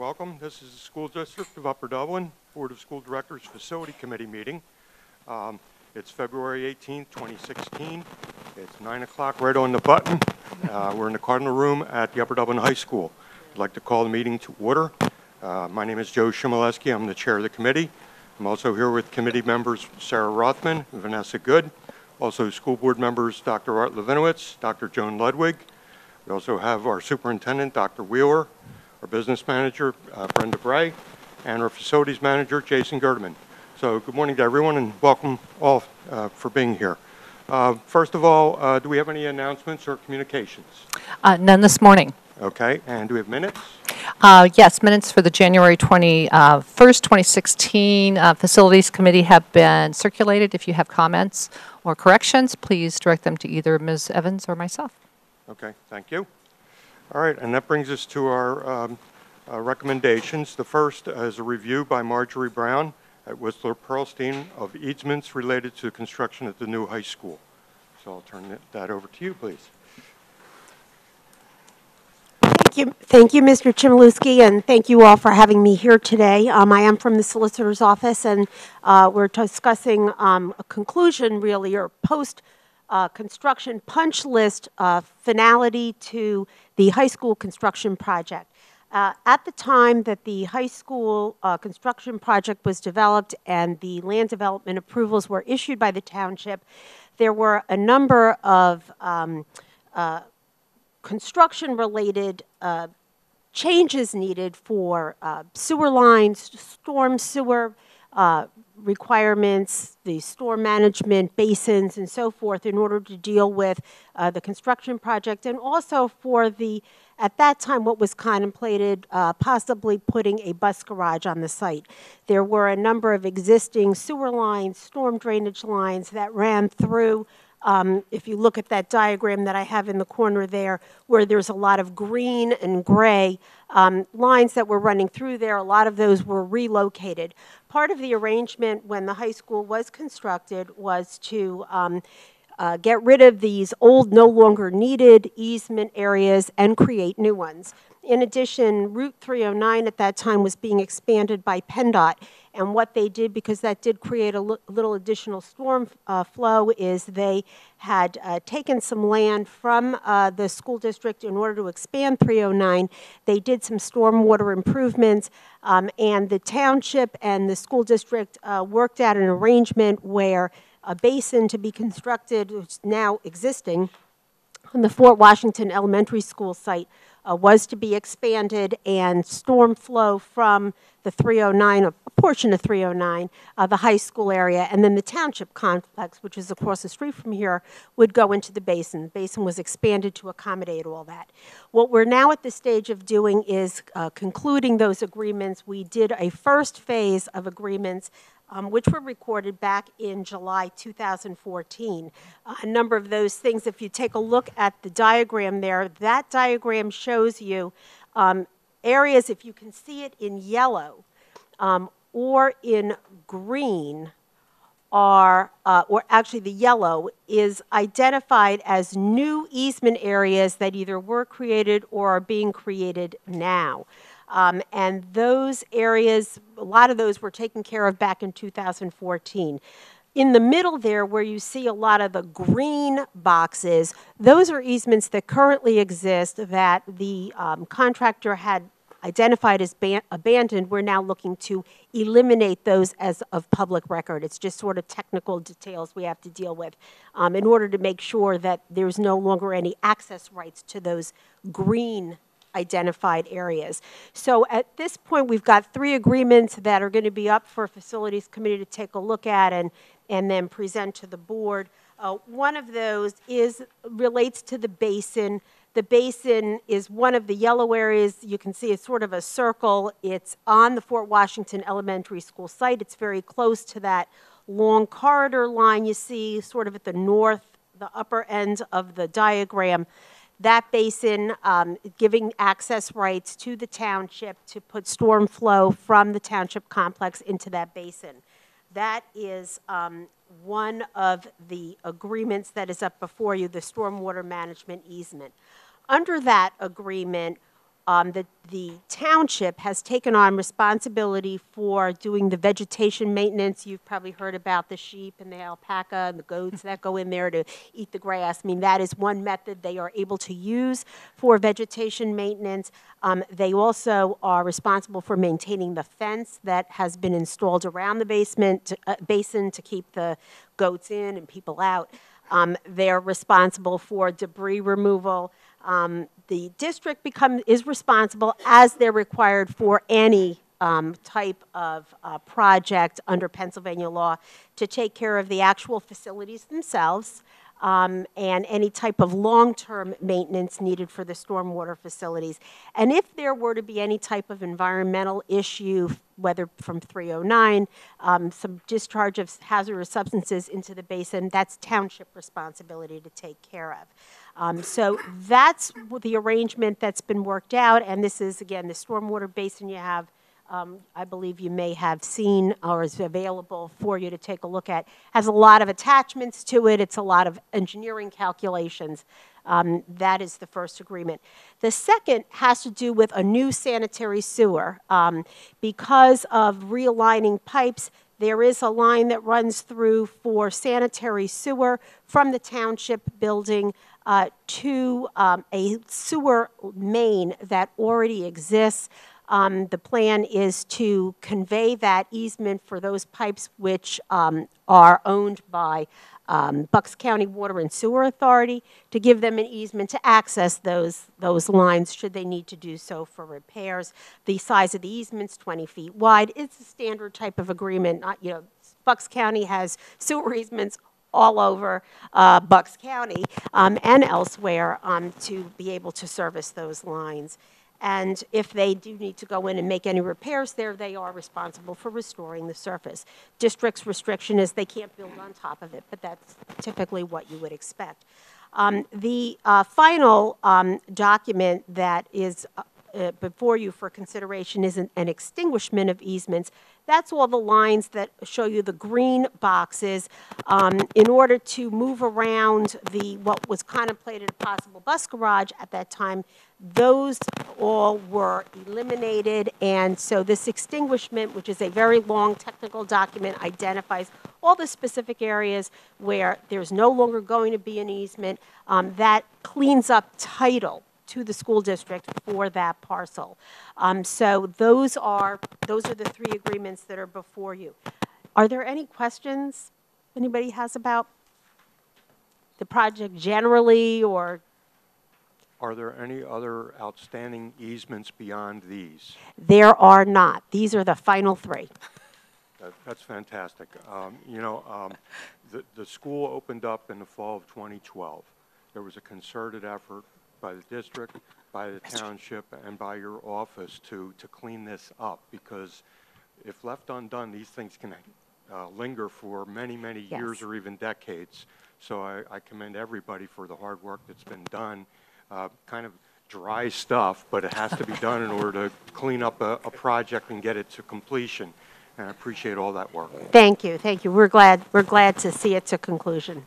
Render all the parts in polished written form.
welcome. This is the School District of Upper Dublin Board of School Directors Facility Committee meeting. It's February 18th, 2016. It's 9 o'clock right on the button. We're in the Cardinal Room at the Upper Dublin High School. I'd like to call the meeting to order. My name is Joe Shimoleski. I'm the chair of the committee. I'm also here with committee members Sarah Rothman and Vanessa Good. Also school board members Dr. Art Levinowitz, Dr. Joan Ludwig. We also have our superintendent, Dr. Wheeler, our business manager, Brenda Bray, and our facilities manager, Jason Gerdeman. So good morning to everyone and welcome all for being here. First of all, do we have any announcements or communications? None this morning. Okay, and do we have minutes? Yes, minutes for the January 21st, 2016 Facilities Committee have been circulated. If you have comments or corrections, please direct them to either Ms. Evans or myself. Okay, thank you. All right, and that brings us to our recommendations. The first is a review by Marjorie Brown at Whistler Pearlstein of easements related to construction at the new high school. So I'll turn that over to you, please. Thank you, Mr. Chmielewski, and thank you all for having me here today. I am from the solicitor's office, and we're discussing a conclusion, really, or post-construction punch list finality to the high school construction project. At the time that the high school construction project was developed and the land development approvals were issued by the township, there were a number of construction-related changes needed for sewer lines, storm sewer requirements, the storm management basins, and so forth in order to deal with the construction project, and also for the, at that time, what was contemplated possibly putting a bus garage on the site. There were a number of existing sewer lines, storm drainage lines that ran through. If you look at that diagram that I have in the corner there, where there's a lot of green and gray lines that were running through there, a lot of those were relocated. Part of the arrangement when the high school was constructed was to get rid of these old, no longer needed easement areas and create new ones. In addition, Route 309 at that time was being expanded by PennDOT, and what they did, because that did create a little additional storm flow, is they had taken some land from the school district in order to expand 309. They did some stormwater improvements, and the township and the school district worked out an arrangement where a basin to be constructed, which is now existing, on the Fort Washington Elementary School site was to be expanded, and storm flow from the 309, a portion of 309, the high school area, and then the township complex, which is across the street from here, would go into the basin. The basin was expanded to accommodate all that. What we're now at the stage of doing is concluding those agreements. We did a first phase of agreements which were recorded back in July 2014. A number of those things, if you take a look at the diagram there, that diagram shows you areas, if you can see it in yellow or in green, or actually the yellow is identified as new easement areas that either were created or are being created now. And those areas, a lot of those were taken care of back in 2014. In the middle there, where you see a lot of the green boxes, those are easements that currently exist that the contractor had identified as abandoned. We're now looking to eliminate those as of public record. It's just sort of technical details we have to deal with in order to make sure that there's no longer any access rights to those green identified areas. So at this point, we've got 3 agreements that are going to be up for Facilities Committee to take a look at and then present to the board. One of those relates to the basin. The basin is one of the yellow areas. You can see it's sort of a circle. It's on the Fort Washington Elementary School site. It's very close to that long corridor line you see sort of at the north, the upper end of the diagram. That basin giving access rights to the township to put storm flow from the township complex into that basin. That is one of the agreements that is up before you, the stormwater management easement. Under that agreement, the township has taken on responsibility for doing the vegetation maintenance. You've probably heard about the sheep and the alpaca and the goats that go in there to eat the grass. I mean, that is one method they are able to use for vegetation maintenance. They also are responsible for maintaining the fence that has been installed around the basin to keep the goats in and people out. They're responsible for debris removal. The district is responsible, as they're required for any type of project under Pennsylvania law, to take care of the actual facilities themselves and any type of long-term maintenance needed for the stormwater facilities. And if there were to be any type of environmental issue, whether from 309, some discharge of hazardous substances into the basin, that's township responsibility to take care of. So that's the arrangement that's been worked out, and this is, again, the stormwater basin you have, I believe you may have seen or is available for you to take a look at. Has a lot of attachments to it. It's a lot of engineering calculations. That is the first agreement. The second has to do with a new sanitary sewer. Because of realigning pipes, there is a line that runs through for sanitary sewer from the township building to a sewer main that already exists. The plan is to convey that easement for those pipes which are owned by Bucks County Water and Sewer Authority, to give them an easement to access those lines should they need to do so for repairs. The size of the easement's 20 feet wide. It's a standard type of agreement. Bucks County has sewer easements all over Bucks County and elsewhere to be able to service those lines. And if they do need to go in and make any repairs there, they are responsible for restoring the surface. District's restriction is they can't build on top of it, but that's typically what you would expect. The final document that is before you for consideration is an extinguishment of easements. That's all the lines that show you the green boxes. In order to move around what was contemplated a possible bus garage at that time, those all were eliminated, and so this extinguishment, which is a very long technical document, identifies all the specific areas where there's no longer going to be an easement. That cleans up title to the school district for that parcel. So those are the three agreements that are before you. Are there any questions anybody has about the project generally, or? Are there any other outstanding easements beyond these? There are not. These are the final three. That's fantastic. The school opened up in the fall of 2012. There was a concerted effort by the district, by the township, and by your office to clean this up, because if left undone, these things can linger for many, many years or even decades. So I commend everybody for the hard work that's been done. Kind of dry stuff, but it has to be done in order to clean up a project and get it to completion. And I appreciate all that work. Thank you, thank you. We're glad to see it to conclusion.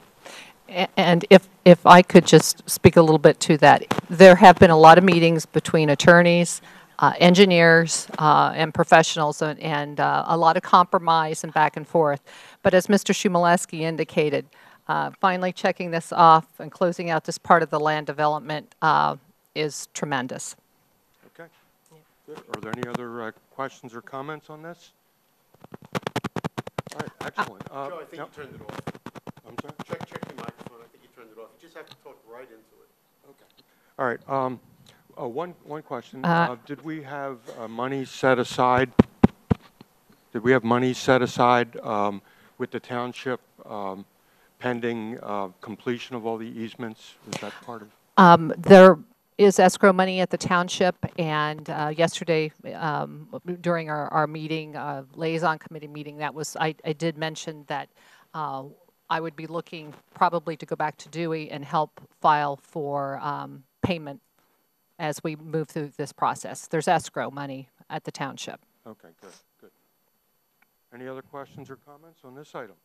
And if I could just speak a little bit to that, there have been a lot of meetings between attorneys, engineers, and professionals, and a lot of compromise and back and forth. But as Mr. Shumalewski indicated, finally checking this off and closing out this part of the land development is tremendous. Okay, good. Are there any other questions or comments on this? All right, excellent. Joe, I think you turned it off. I'm sorry? Check your microphone. I think you turned it off. You just have to talk right into it. Okay. All right. One question. Did we have money set aside? Did we have money set aside with the township pending completion of all the easements? Was that part of? There is escrow money at the township, and yesterday during our meeting, liaison committee meeting, I did mention that I would be looking probably to go back to Dewey and help file for payment as we move through this process. There's escrow money at the township. Okay, good. Any other questions or comments on this item?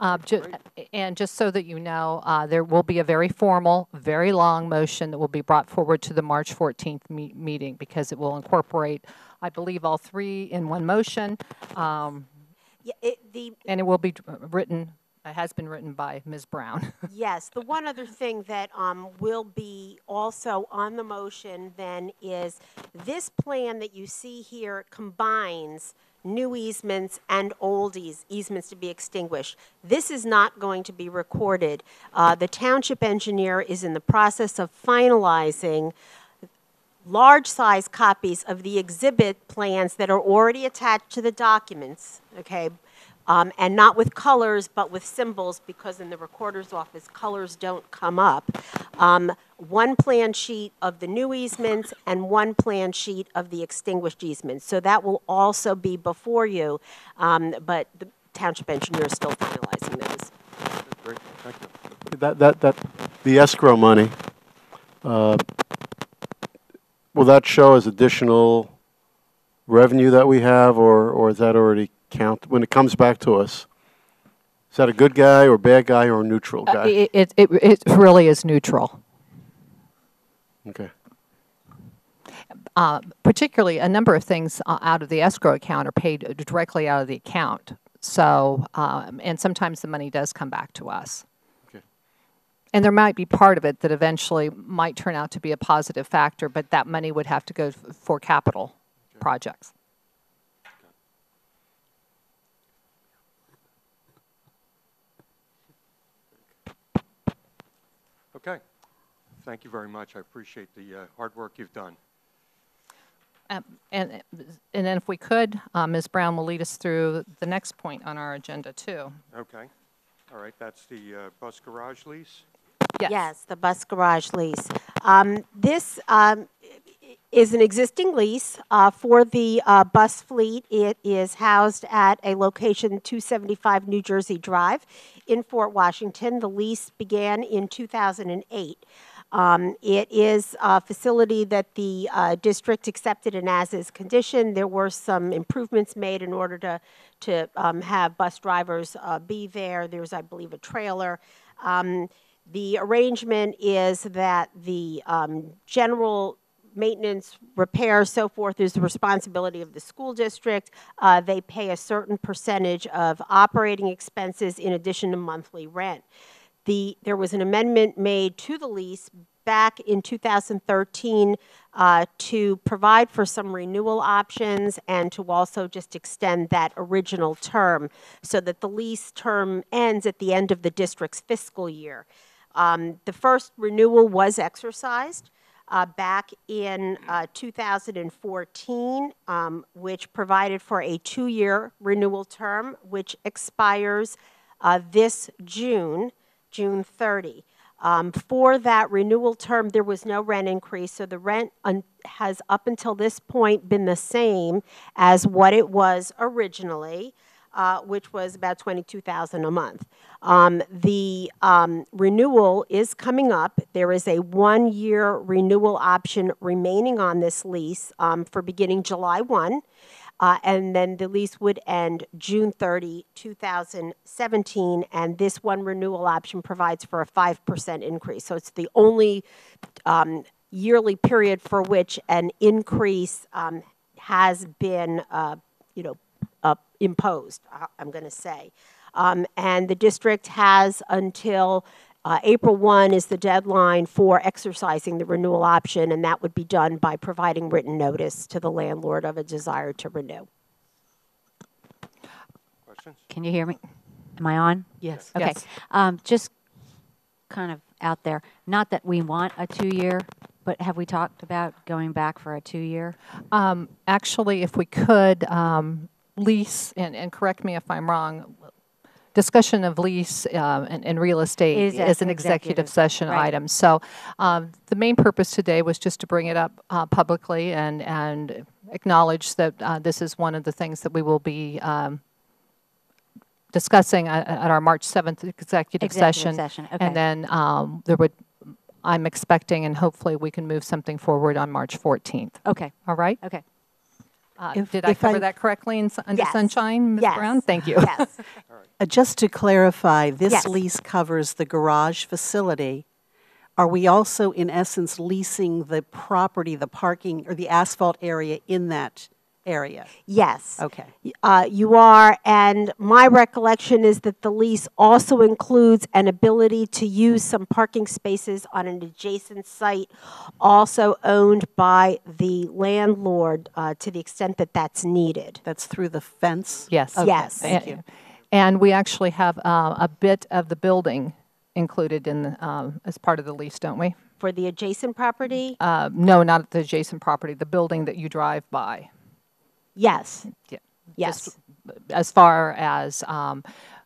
And just so that you know, there will be a very formal, very long motion that will be brought forward to the March 14th meeting because it will incorporate, I believe, all three in one motion. Yeah, And it will be written, it has been written by Ms. Brown. Yes, the one other thing that will be also on the motion then is this plan that you see here combines new easements and old easements to be extinguished. This is not going to be recorded. The township engineer is in the process of finalizing large-size copies of the exhibit plans that are already attached to the documents, okay? And not with colors, but with symbols, because in the recorder's office, colors don't come up. One plan sheet of the new easements and one plan sheet of the extinguished easements. So that will also be before you, but the township engineer is still finalizing those. Great, thank you. The escrow money, will that show as additional revenue that we have, or is that already count when it comes back to us? Is that a good guy or bad guy or a neutral guy? It really is neutral. Okay. Particularly, a number of things out of the escrow account are paid directly out of the account. So, and sometimes the money does come back to us. Okay. And there might be part of it that eventually might turn out to be a positive factor, but that money would have to go for capital projects. Okay. Thank you very much. I appreciate the hard work you've done. And then if we could, Ms. Brown will lead us through the next point on our agenda, too. Okay. All right, that's the bus garage lease. Yes, the bus garage lease. This is an existing lease for the bus fleet. It is housed at a location 275 New Jersey Drive in Fort Washington. The lease began in 2008. It is a facility that the district accepted in as-is condition. There were some improvements made in order to have bus drivers be there. There's, I believe, a trailer. The arrangement is that the general maintenance, repair, so forth, is the responsibility of the school district. They pay a certain percentage of operating expenses in addition to monthly rent. There was an amendment made to the lease back in 2013 to provide for some renewal options and to also just extend that original term so that the lease term ends at the end of the district's fiscal year. The first renewal was exercised back in 2014, which provided for a 2-year renewal term, which expires this June 30. For that renewal term, there was no rent increase, so the rent has up until this point been the same as what it was originally, which was about $22,000 a month. The renewal is coming up. There is a 1-year renewal option remaining on this lease for beginning July 1. And then the lease would end June 30, 2017, and this one renewal option provides for a 5% increase. So it's the only yearly period for which an increase has been, imposed, I'm going to say. And the district has until April 1 is the deadline for exercising the renewal option, and that would be done by providing written notice to the landlord of a desire to renew. Questions? Can you hear me? Am I on? Yes. Okay. Yes. Just kind of out there, not that we want a 2-year, but have we talked about going back for a 2-year? Actually, if we could, lease, and correct me if I'm wrong, discussion of lease and real estate is an executive session right. item. So the main purpose today was just to bring it up publicly and acknowledge that this is one of the things that we will be discussing at our March 7th executive session. Okay. And then I'm expecting, and hopefully we can move something forward on March 14th. Okay. All right? Okay. Did I cover that correctly under Yes. Sunshine, Ms. Yes. Brown? Thank you. Yes. Just to clarify, this Yes. lease covers the garage facility. Are we also, in essence, leasing the property, the parking, or the asphalt area in that area? Yes. Okay. You are, and my recollection is that the lease also includes an ability to use some parking spaces on an adjacent site, also owned by the landlord, to the extent that that's needed. That's through the fence? Yes. Okay, Yes. Thank you. And we actually have a bit of the building included in, as part of the lease, don't we? For the adjacent property? No, not the adjacent property, the building that you drive by. Yes, Yeah. yes, Just as far as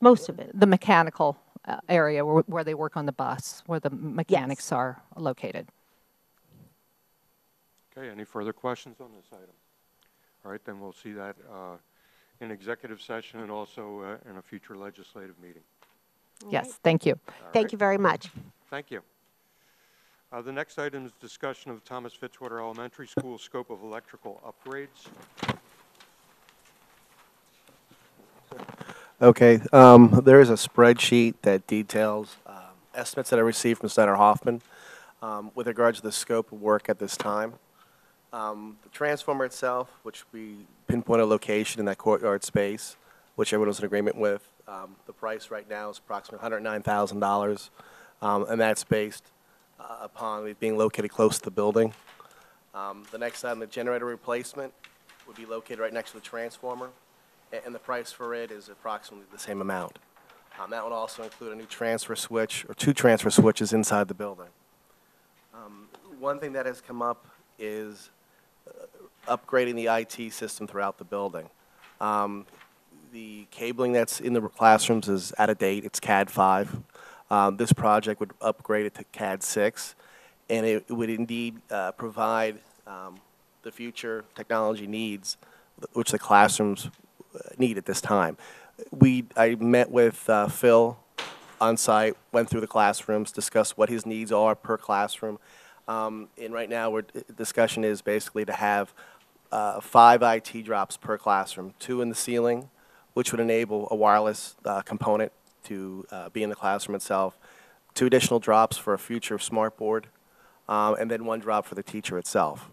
most of it. the mechanical area where they work on the bus, where the mechanics are located. Okay, any further questions on this item? All right, then we'll see that in executive session and also in a future legislative meeting. Yes, thank you. Thank you very much. Thank you. The next item is discussion of Thomas Fitzwater Elementary School scope of electrical upgrades. Okay, there is a spreadsheet that details estimates that I received from Senator Hoffman with regards to the scope of work at this time. The transformer itself, which we pinpoint a location in that courtyard space, which everyone was in agreement with, the price right now is approximately $109,000, and that's based upon it being located close to the building. The next item, the generator replacement, would be located right next to the transformer, and the price for it is approximately the same amount. That would also include a new transfer switch, or 2 transfer switches inside the building. One thing that has come up is upgrading the IT system throughout the building. The cabling that's in the classrooms is out of date. It's CAD 5. This project would upgrade it to CAD 6, and it would indeed provide the future technology needs which the classrooms need at this time. I met with Phil on site, went through the classrooms, discussed what his needs are per classroom, and right now discussion is basically to have 5 IT drops per classroom, 2 in the ceiling, which would enable a wireless component to be in the classroom itself, 2 additional drops for a future smart board, and then 1 drop for the teacher itself.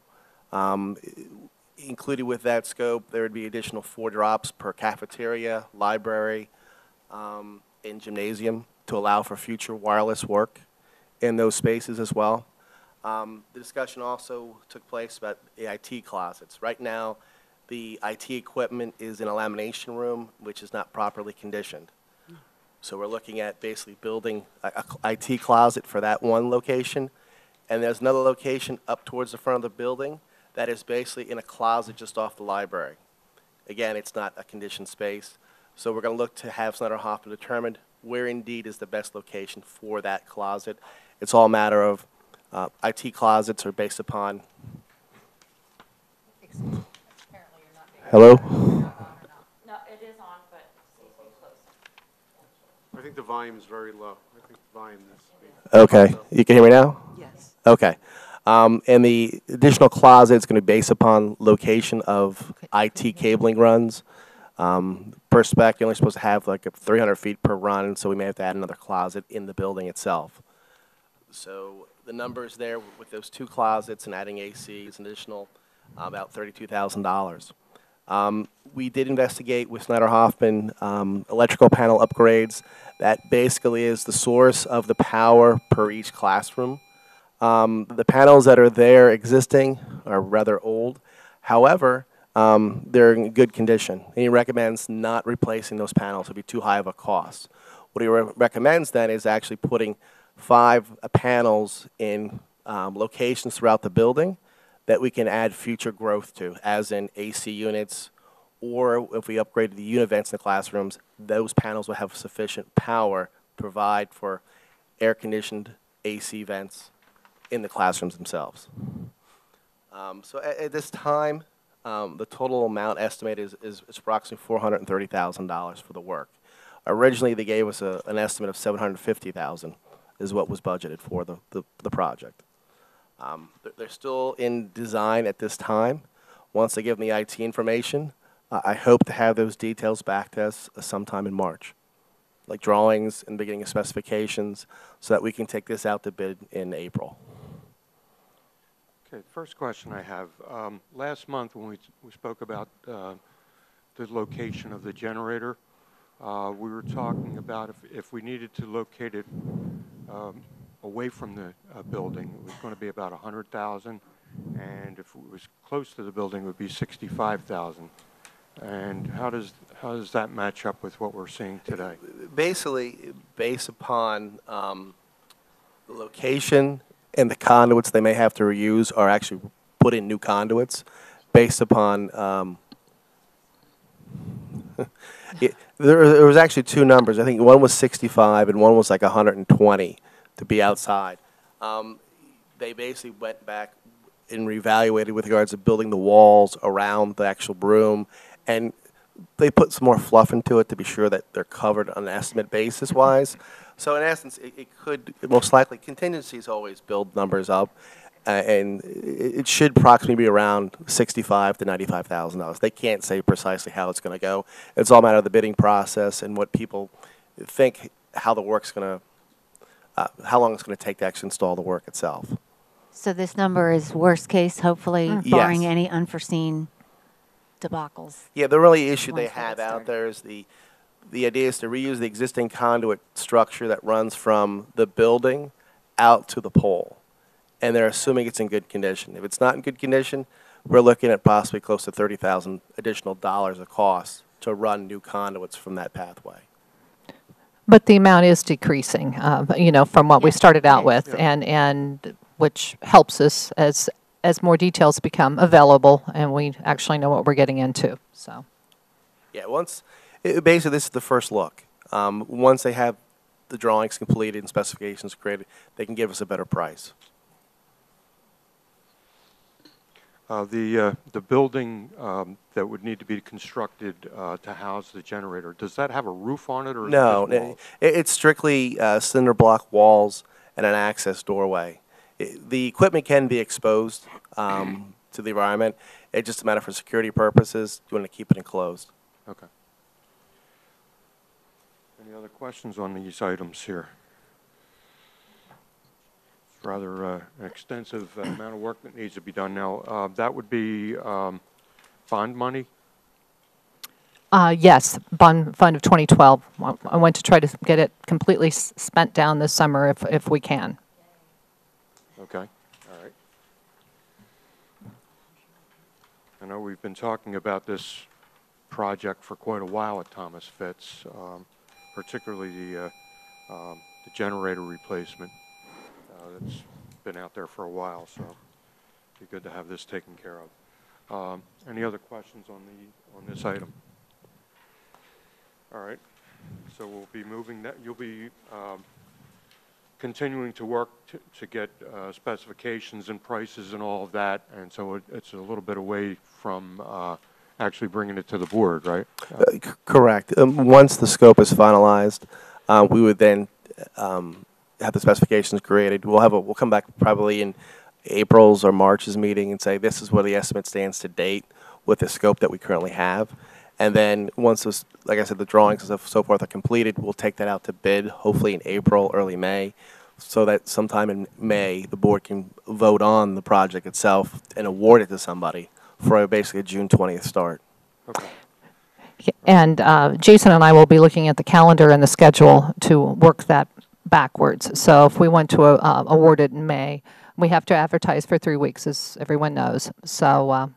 Included with that scope, there would be additional 4 drops per cafeteria, library, and gymnasium to allow for future wireless work in those spaces as well. The discussion also took place about the IT closets. Right now, the IT equipment is in a lamination room, which is not properly conditioned. So we're looking at basically building a IT closet for that one location, and there's another location up towards the front of the building that is basically in a closet just off the library. Again, it's not a conditioned space, so we're going to look to have Senator Hoffman determine where indeed is the best location for that closet. It's all a matter of IT closets are based upon. Hello? No, it is on, but I think the volume is very low. I think the volume is. Okay, you can hear me now? Yes. Okay. And the additional closet is going to be based upon location of IT cabling runs. Per spec, you're only supposed to have like 300 feet per run, so we may have to add another closet in the building itself. So the numbers there with those 2 closets and adding AC is an additional about $32,000. We did investigate with Senator Hoffman electrical panel upgrades. That basically is the source of the power per each classroom. The panels that are there existing are rather old. However, they're in good condition. And he recommends not replacing those panels. It would be too high of a cost. What he recommends then is actually putting 5 panels in locations throughout the building that we can add future growth to, as in AC units, or if we upgraded the unit vents in the classrooms, those panels will have sufficient power to provide for air-conditioned AC vents in the classrooms themselves. So at this time, the total amount estimated is approximately $430,000 for the work. Originally, they gave us an estimate of $750,000 is what was budgeted for the project. They're still in design at this time. Once they give me the IT information, I hope to have those details back to us sometime in March, like drawings and beginning of specifications, so that we can take this out to bid in April. Okay, first question I have. Last month when we spoke about the location of the generator, we were talking about if we needed to locate it away from the building, it was going to be about 100,000, and if it was close to the building, it would be 65,000. And how does that match up with what we're seeing today? Basically, based upon the location and the conduits they may have to reuse, or actually put in new conduits, based upon there was actually two numbers. I think one was 65 and one was like 120 to be outside. They basically went back and reevaluated with regards to building the walls around the actual room, and they put some more fluff into it to be sure that they're covered on an estimate basis wise. So in essence, it could most likely, contingencies always build numbers up, and it should approximately be around $65,000 to $95,000. They can't say precisely how it's going to go. It's all a matter of the bidding process and what people think how the work's going to, how long it's going to take to actually install the work itself. So this number is worst case, hopefully, barring any unforeseen debacles. Yeah, the really issue they Once that have gets out there is the idea is to reuse the existing conduit structure that runs from the building out to the pole. And they're assuming it's in good condition. If it's not in good condition, we're looking at possibly close to $30,000 additional dollars of cost to run new conduits from that pathway. But the amount is decreasing, from what we started out with, Yeah. and which helps us as more details become available and we actually know what we're getting into. So, Yeah, basically this is the first look. Once they have the drawings completed and specifications created, they can give us a better price. The building that would need to be constructed to house the generator, does that have a roof on it, or is it No, just walls? it's strictly cinder block walls and an access doorway. The equipment can be exposed to the environment. It's just a matter for security purposes. You want to keep it enclosed. Okay. Any other questions on these items here? It's rather an extensive amount of work that needs to be done now. That would be bond money? yes, bond fund of 2012. I want to try to get it completely spent down this summer if we can. Okay, all right. I know we've been talking about this project for quite a while at Thomas Fitz, particularly the generator replacement. That's been out there for a while, so it'd be good to have this taken care of. Any other questions on this item? All right, so we'll be moving that. You'll be continuing to work to get specifications and prices and all of that, and so it's a little bit away from actually bringing it to the board, right? Correct. Once the scope is finalized, we would then have the specifications created. We'll come back probably in April's or March's meeting and say this is where the estimate stands to date with the scope that we currently have. And then once those, like I said, the drawings and so forth are completed, we'll take that out to bid, hopefully in April, early May, so that sometime in May the board can vote on the project itself and award it to somebody for basically a June 20th start. Okay. And Jason and I will be looking at the calendar and the schedule to work that backwards. So if we want to award it in May, we have to advertise for 3 weeks, as everyone knows. So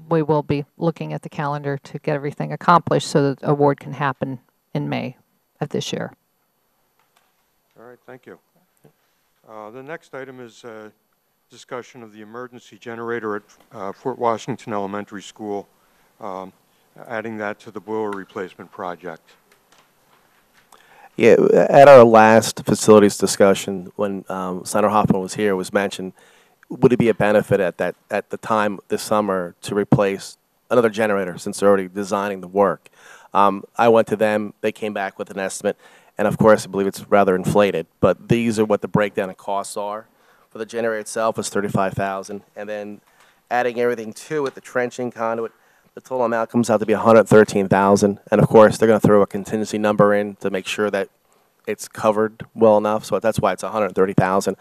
we will be looking at the calendar to get everything accomplished so that the award can happen in May of this year. All right, thank you. The next item is discussion of the emergency generator at Fort Washington Elementary School, adding that to the boiler replacement project. Yeah, at our last facilities discussion, when Senator Hoffman was here, it was mentioned, would it be a benefit at the time this summer to replace another generator since they're already designing the work? I went to them, they came back with an estimate, and of course I believe it's rather inflated, but these are what the breakdown of costs are. For the generator itself is $35,000, and then adding everything to it, the trenching conduit, the total amount comes out to be $113,000. And of course, they're going to throw a contingency number in to make sure that it's covered well enough. So that's why it's $130,000.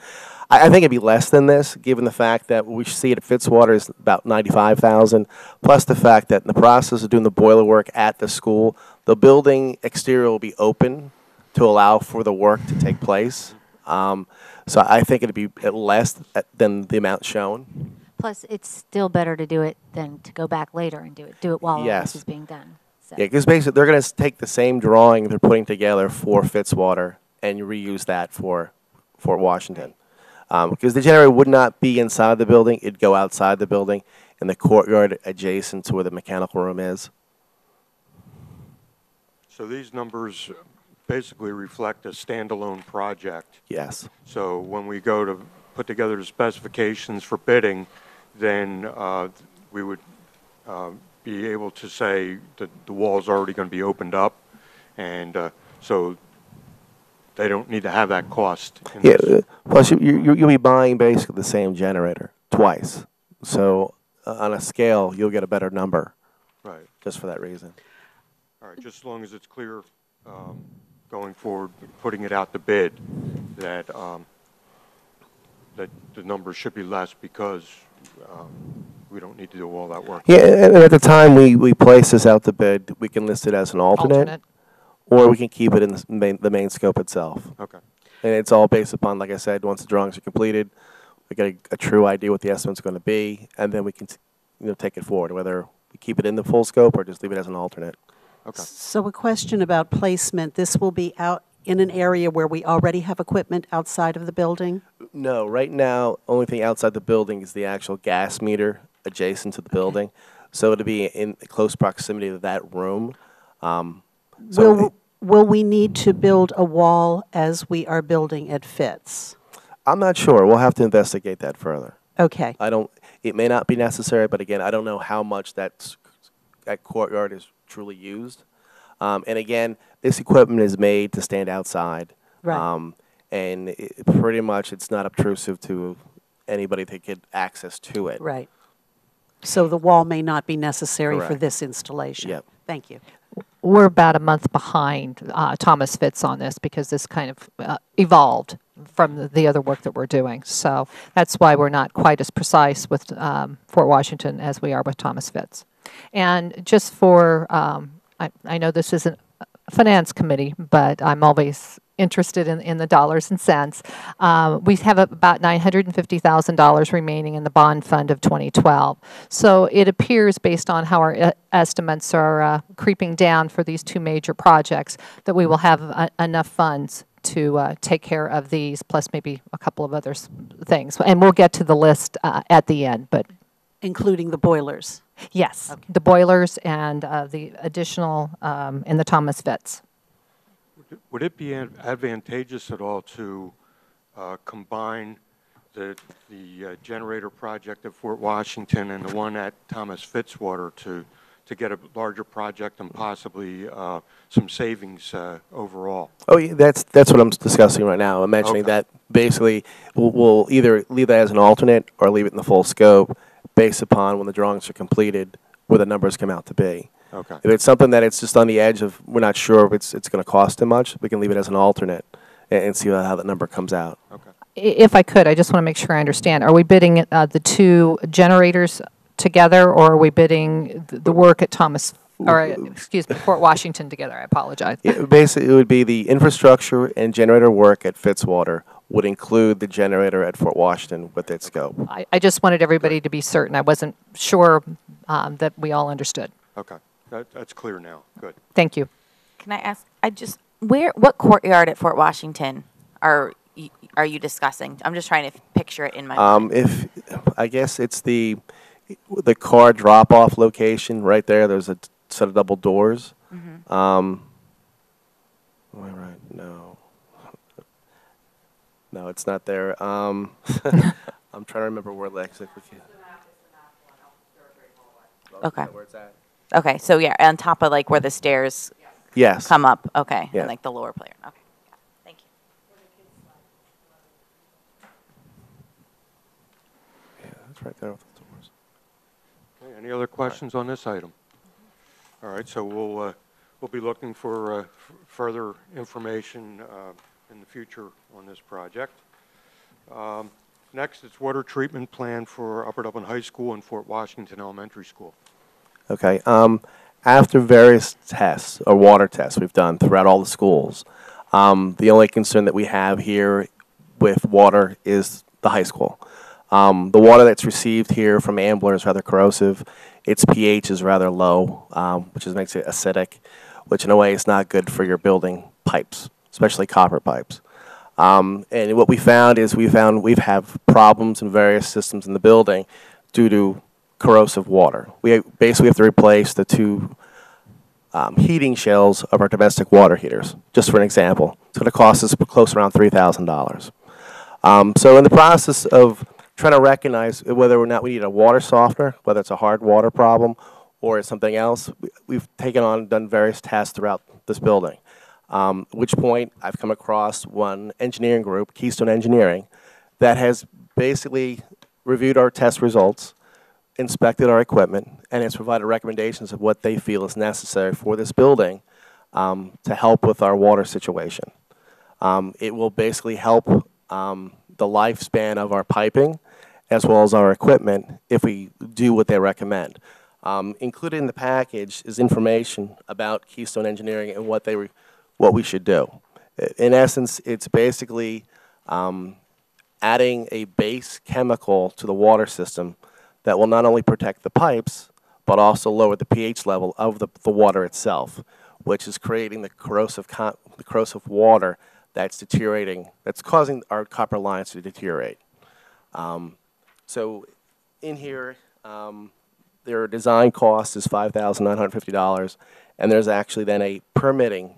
I think it'd be less than this, given the fact that what we see it at Fitzwater is about $95,000, plus the fact that in the process of doing the boiler work at the school, the building exterior will be open to allow for the work to take place. So I think it'd be less than the amount shown. Plus, it's still better to do it than to go back later and do it while all Yes. this is being done. So. Yeah, because basically they're going to take the same drawing they're putting together for Fitzwater and reuse that for Fort Washington. Because the generator would not be inside the building, it'd go outside the building in the courtyard adjacent to where the mechanical room is. So these numbers basically reflect a standalone project. Yes. So when we go to put together the specifications for bidding, then we would be able to say that the wall's already going to be opened up, and so they don't need to have that cost. Yeah. Plus, you'll be buying basically the same generator twice. So on a scale, you'll get a better number. Right. Just for that reason. All right. Just as long as it's clear going forward, putting it out to bid, that that the numbers should be less because we don't need to do all that work. Yeah, and at the time we place this out to bid, we can list it as an alternate. Or we can keep it in the main scope itself. Okay. And it's all based upon, like I said, once the drawings are completed, we get a true idea what the estimate's going to be, and then we can take it forward, whether we keep it in the full scope or just leave it as an alternate. Okay. So a question about placement. This will be out in an area where we already have equipment outside of the building? No, right now, only thing outside the building is the actual gas meter adjacent to the building. So it'll be in close proximity to that room. Will we need to build a wall as we are building at Fitz? I'm not sure. We'll have to investigate that further. Okay. It may not be necessary, but again, I don't know how much that courtyard is truly used. And again, this equipment is made to stand outside. Right. And pretty much it's not obtrusive to anybody to get access to it. Right. So the wall may not be necessary for Correct. this installation? Yep. Thank you. We're about a month behind Thomas Fitz on this because this kind of evolved from the other work that we're doing. So that's why we're not quite as precise with Fort Washington as we are with Thomas Fitz. And just for, I know this isn't a finance committee, but I'm always interested in the dollars and cents. We have about $950,000 remaining in the bond fund of 2012. So it appears, based on how our estimates are creeping down for these two major projects, that we will have enough funds to take care of these, plus maybe a couple of other things. And we'll get to the list at the end, but Including the boilers? yes, the boilers and the additional in the Thomas Fitz. Would it be advantageous at all to combine the generator project at Fort Washington and the one at Thomas Fitzwater to get a larger project and possibly some savings overall? Oh, yeah, that's what I'm discussing right now. I'm mentioning Okay. that basically we'll either leave that as an alternate or leave it in the full scope based upon when the drawings are completed where the numbers come out to be. Okay. If it's something that it's just on the edge of we're not sure if it's going to cost too much, we can leave it as an alternate and see how that number comes out. Okay. If I could, I just want to make sure I understand. Are we bidding the two generators together, or are we bidding the work at Thomas, or excuse me, Fort Washington together? I apologize. Yeah, basically, it would be the infrastructure and generator work at Fitzwater would include the generator at Fort Washington with its scope. I just wanted everybody to be certain. I wasn't sure that we all understood. Okay. That's clear now. Good. Thank you. Can I ask? What courtyard at Fort Washington are you discussing? I'm just trying to picture it in my mind. I guess it's the car drop-off location right there. There's a set of double doors. Mm-hmm. Am I right? No, it's not there. I'm trying to remember where Lexic. Okay. Where it's at. Okay, so yeah, on top of like where the stairs Yes. come up. Okay, Yeah. and like the lower player. Okay, yeah. Thank you. Yeah, that's right there with the doors. Any other questions on this item? All right, so we'll be looking for further information in the future on this project. Next, it's water treatment plan for Upper Dublin High School and Fort Washington Elementary School. Okay. After various tests, or water tests we've done throughout all the schools, the only concern that we have here with water is the high school. The water that's received here from Ambler is rather corrosive. Its pH is rather low, which makes it acidic, which in a way is not good for your building pipes, especially copper pipes. And what we found is we've had problems in various systems in the building due to corrosive water. We basically have to replace the two heating shells of our domestic water heaters, just for an example. It's going to cost us close around $3,000. So in the process of trying to recognize whether or not we need a water softener, whether it's a hard water problem or it's something else, we've taken on and done various tests throughout this building. At which point I've come across one engineering group, Keystone Engineering, that has basically reviewed our test results, inspected our equipment, and has provided recommendations of what they feel is necessary for this building to help with our water situation. It will basically help the lifespan of our piping as well as our equipment if we do what they recommend. Included in the package is information about Keystone Engineering and what we should do. In essence, it's basically adding a base chemical to the water system that will not only protect the pipes, but also lower the pH level of the water itself, which is creating the corrosive water that's deteriorating, that's causing our copper lines to deteriorate. So in here, their design cost is $5,950, and there's actually then a permitting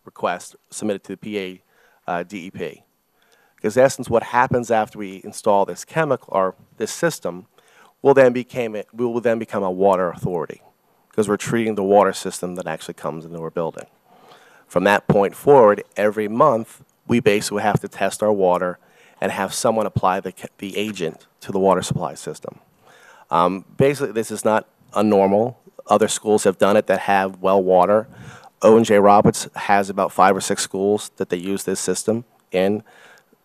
request submitted to the PA DEP. Because in essence, what happens after we install this chemical or this system will then become a water authority, because we're treating the water system that actually comes into our building. From that point forward, every month we basically have to test our water and have someone apply the agent to the water supply system. Basically, this is not unnormal. Other schools have done it that have well water. O&J Roberts has about 5 or 6 schools that they use this system in.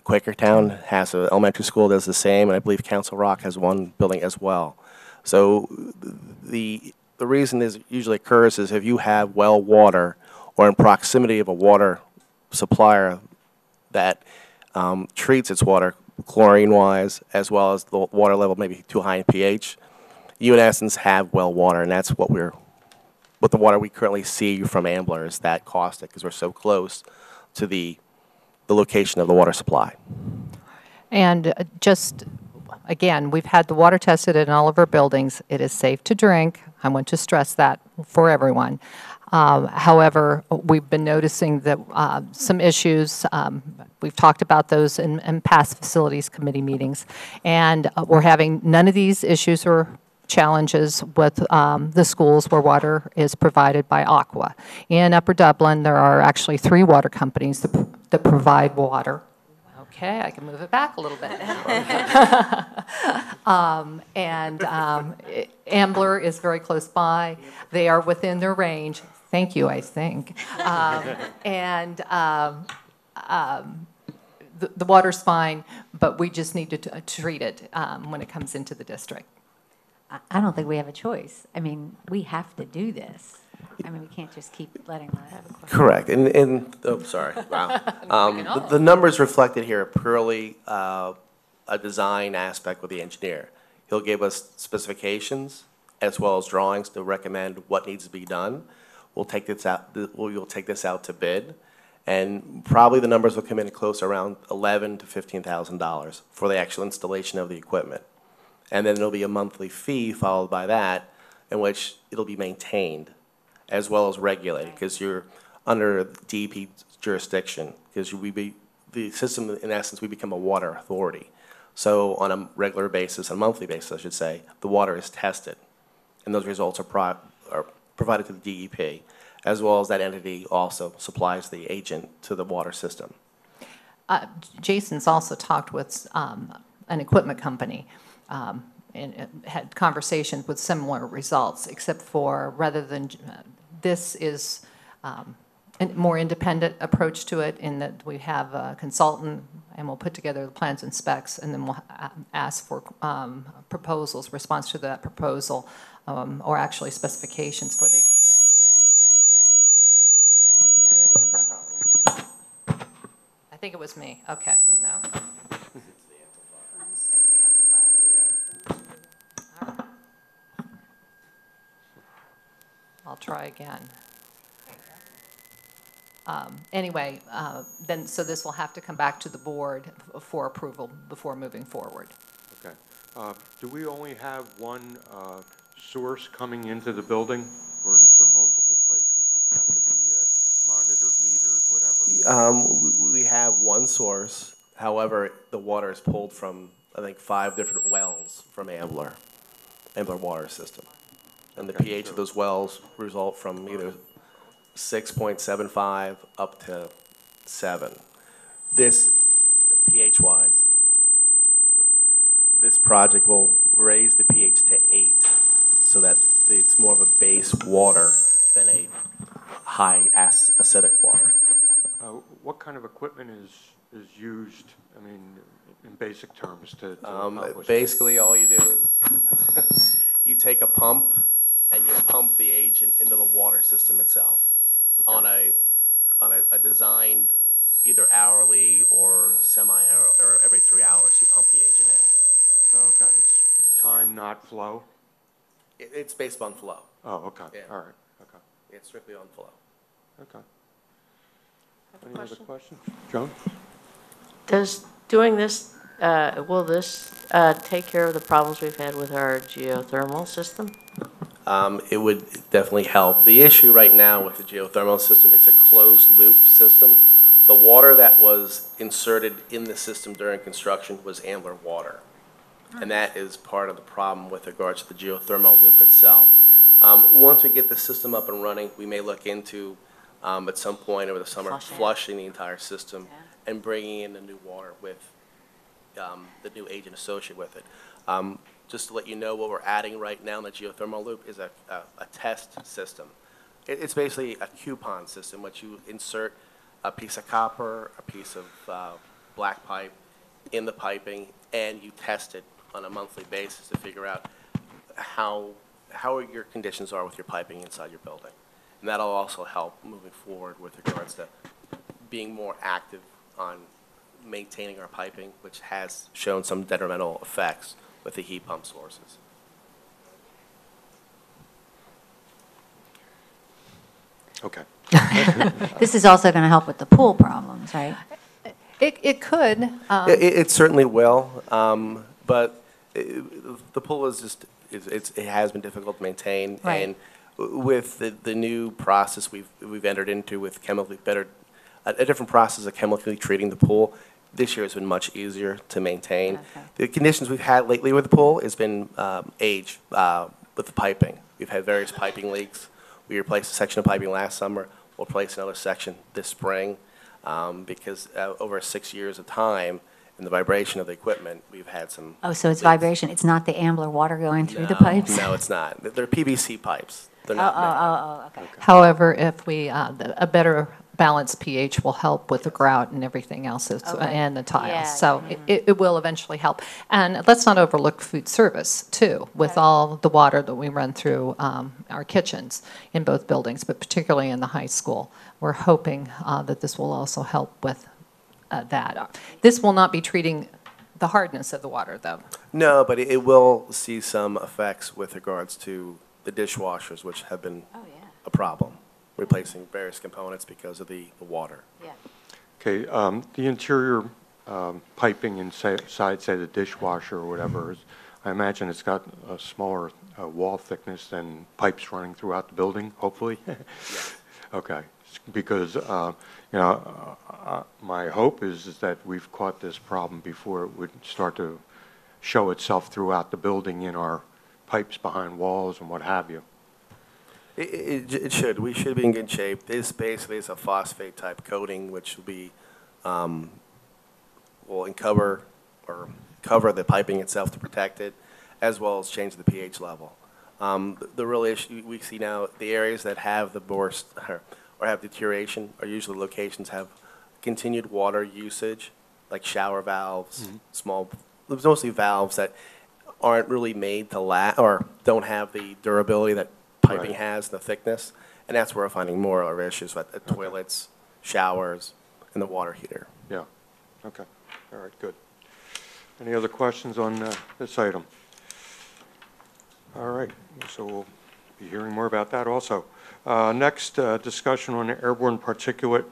Quakertown has an elementary school that does the same, and I believe Council Rock has one building as well. So the reason this usually occurs is if you have well water or in proximity of a water supplier that treats its water chlorine-wise, as well as the water level maybe too high in pH, you in essence have well water, and that's what the water we currently see from Ambler is that caustic, because we're so close to the location of the water supply. And just, again, we've had the water tested in all of our buildings. It is safe to drink. I want to stress that for everyone. However, we've been noticing that some issues, we've talked about those in past facilities committee meetings, and we're having none of these issues or challenges with the schools where water is provided by Aqua. In Upper Dublin, there are actually 3 water companies that provide water. Okay, I can move it back a little bit. Ambler is very close by. They are within their range. Thank you, I think. The water's fine, but we just need to treat it when it comes into the district. I don't think we have a choice. I mean, we have to do this. I mean, we can't just keep letting that. Correct. And oh, sorry. Wow. The numbers reflected here are purely a design aspect with the engineer. He'll give us specifications as well as drawings to recommend what needs to be done. We'll take this out. We'll take this out to bid, and probably the numbers will come in close around $11,000 to $15,000 for the actual installation of the equipment. And then there'll be a monthly fee followed by that, in which it'll be maintained as well as regulated, because you're under DEP jurisdiction, because the system, in essence, we become a water authority. So on a regular basis, a monthly basis, I should say, the water is tested, and those results are provided to the DEP, as well as that entity also supplies the agent to the water system. Jason's also talked with an equipment company. had conversations with similar results, except for rather than, this is a more independent approach to it in that we have a consultant and we'll put together the plans and specs, and then we'll ask for proposals, response to that proposal, or actually specifications for the. I think it was me. Okay, no. It's the amplifier. All right. I'll try again. Anyway, then, so this will have to come back to the board for approval before moving forward. Okay. Do we only have one source coming into the building, or is there multiple places that would have to be monitored, metered, whatever? We have one source. However, the water is pulled from, I think, 5 different wells from Ambler water system. And the pH of those wells result from either 6.75 up to 7. This, pH-wise, this project will raise the pH to 8 so that it's more of a base water than a high acidic water. What kind of equipment is used, I mean, in basic terms to accomplish Basically, all you do is you take a pump and you pump the agent into the water system itself. Okay. on a designed either hourly or semi-hourly, or every 3 hours you pump the agent in. Oh, okay. It's time, not flow? It's based on flow. Oh, okay. Yeah. All right. Okay. It's strictly on flow. Okay. Any other questions? Joan? Does doing this, will this take care of the problems we've had with our geothermal system? It would definitely help. The issue right now with the geothermal system, it's a closed loop system. The water that was inserted in the system during construction was Ambler water. And that is part of the problem with regards to the geothermal loop itself. Once we get the system up and running, we may look into, at some point over the summer, flushing the entire system and bringing in the new water with the new agent associated with it. Just to let you know, what we're adding right now in the geothermal loop is a test system. It's basically a coupon system, which you insert a piece of copper, a piece of black pipe in the piping, and you test it on a monthly basis to figure out how your conditions are with your piping inside your building. And that'll also help moving forward with regards to being more active on maintaining our piping, which has shown some detrimental effects with the heat pump sources. Okay. This is also going to help with the pool problems, right? It could. It certainly will, but the pool is just, it has been difficult to maintain. Right. And with the new process we've entered into with a different process of chemically treating the pool, this year has been much easier to maintain. Okay. The conditions we've had lately with the pool has been age with the piping. We've had various piping leaks. We replaced a section of piping last summer. We'll replace another section this spring because over 6 years of time and the vibration of the equipment, we've had some. Oh, so it's vibration. It's not the Ambler water going through the No, pipes? No, it's not. They're PVC pipes. They're not metal. Okay. However, if we, a better balanced pH will help with the grout and everything else and the tiles. Yeah, So it will eventually help. And let's not overlook food service, too, with all the water that we run through our kitchens in both buildings, but particularly in the high school. We're hoping that this will also help with that. This will not be treating the hardness of the water, though. No, but it will see some effects with regards to the dishwashers, which have been a problem, replacing various components because of the water. Yeah. Okay, the interior piping inside, say, the dishwasher or whatever, I imagine it's got a smaller wall thickness than pipes running throughout the building, hopefully? Okay, because, my hope is that we've caught this problem before it would start to show itself throughout the building in our pipes behind walls and what have you. It should. We should be in good shape. This basically is a phosphate type coating, which will be will cover the piping itself to protect it, as well as change the pH level. The real issue we see now, the areas that have the burst or have deterioration are usually locations have continued water usage, like shower valves, there's mostly valves that aren't really made to or don't have the durability that piping has, the thickness, and that's where we're finding more of our issues with the toilets, showers, and the water heater. Yeah, okay, all right, good. Any other questions on this item? All right, so we'll be hearing more about that also. Next, discussion on the airborne particulate,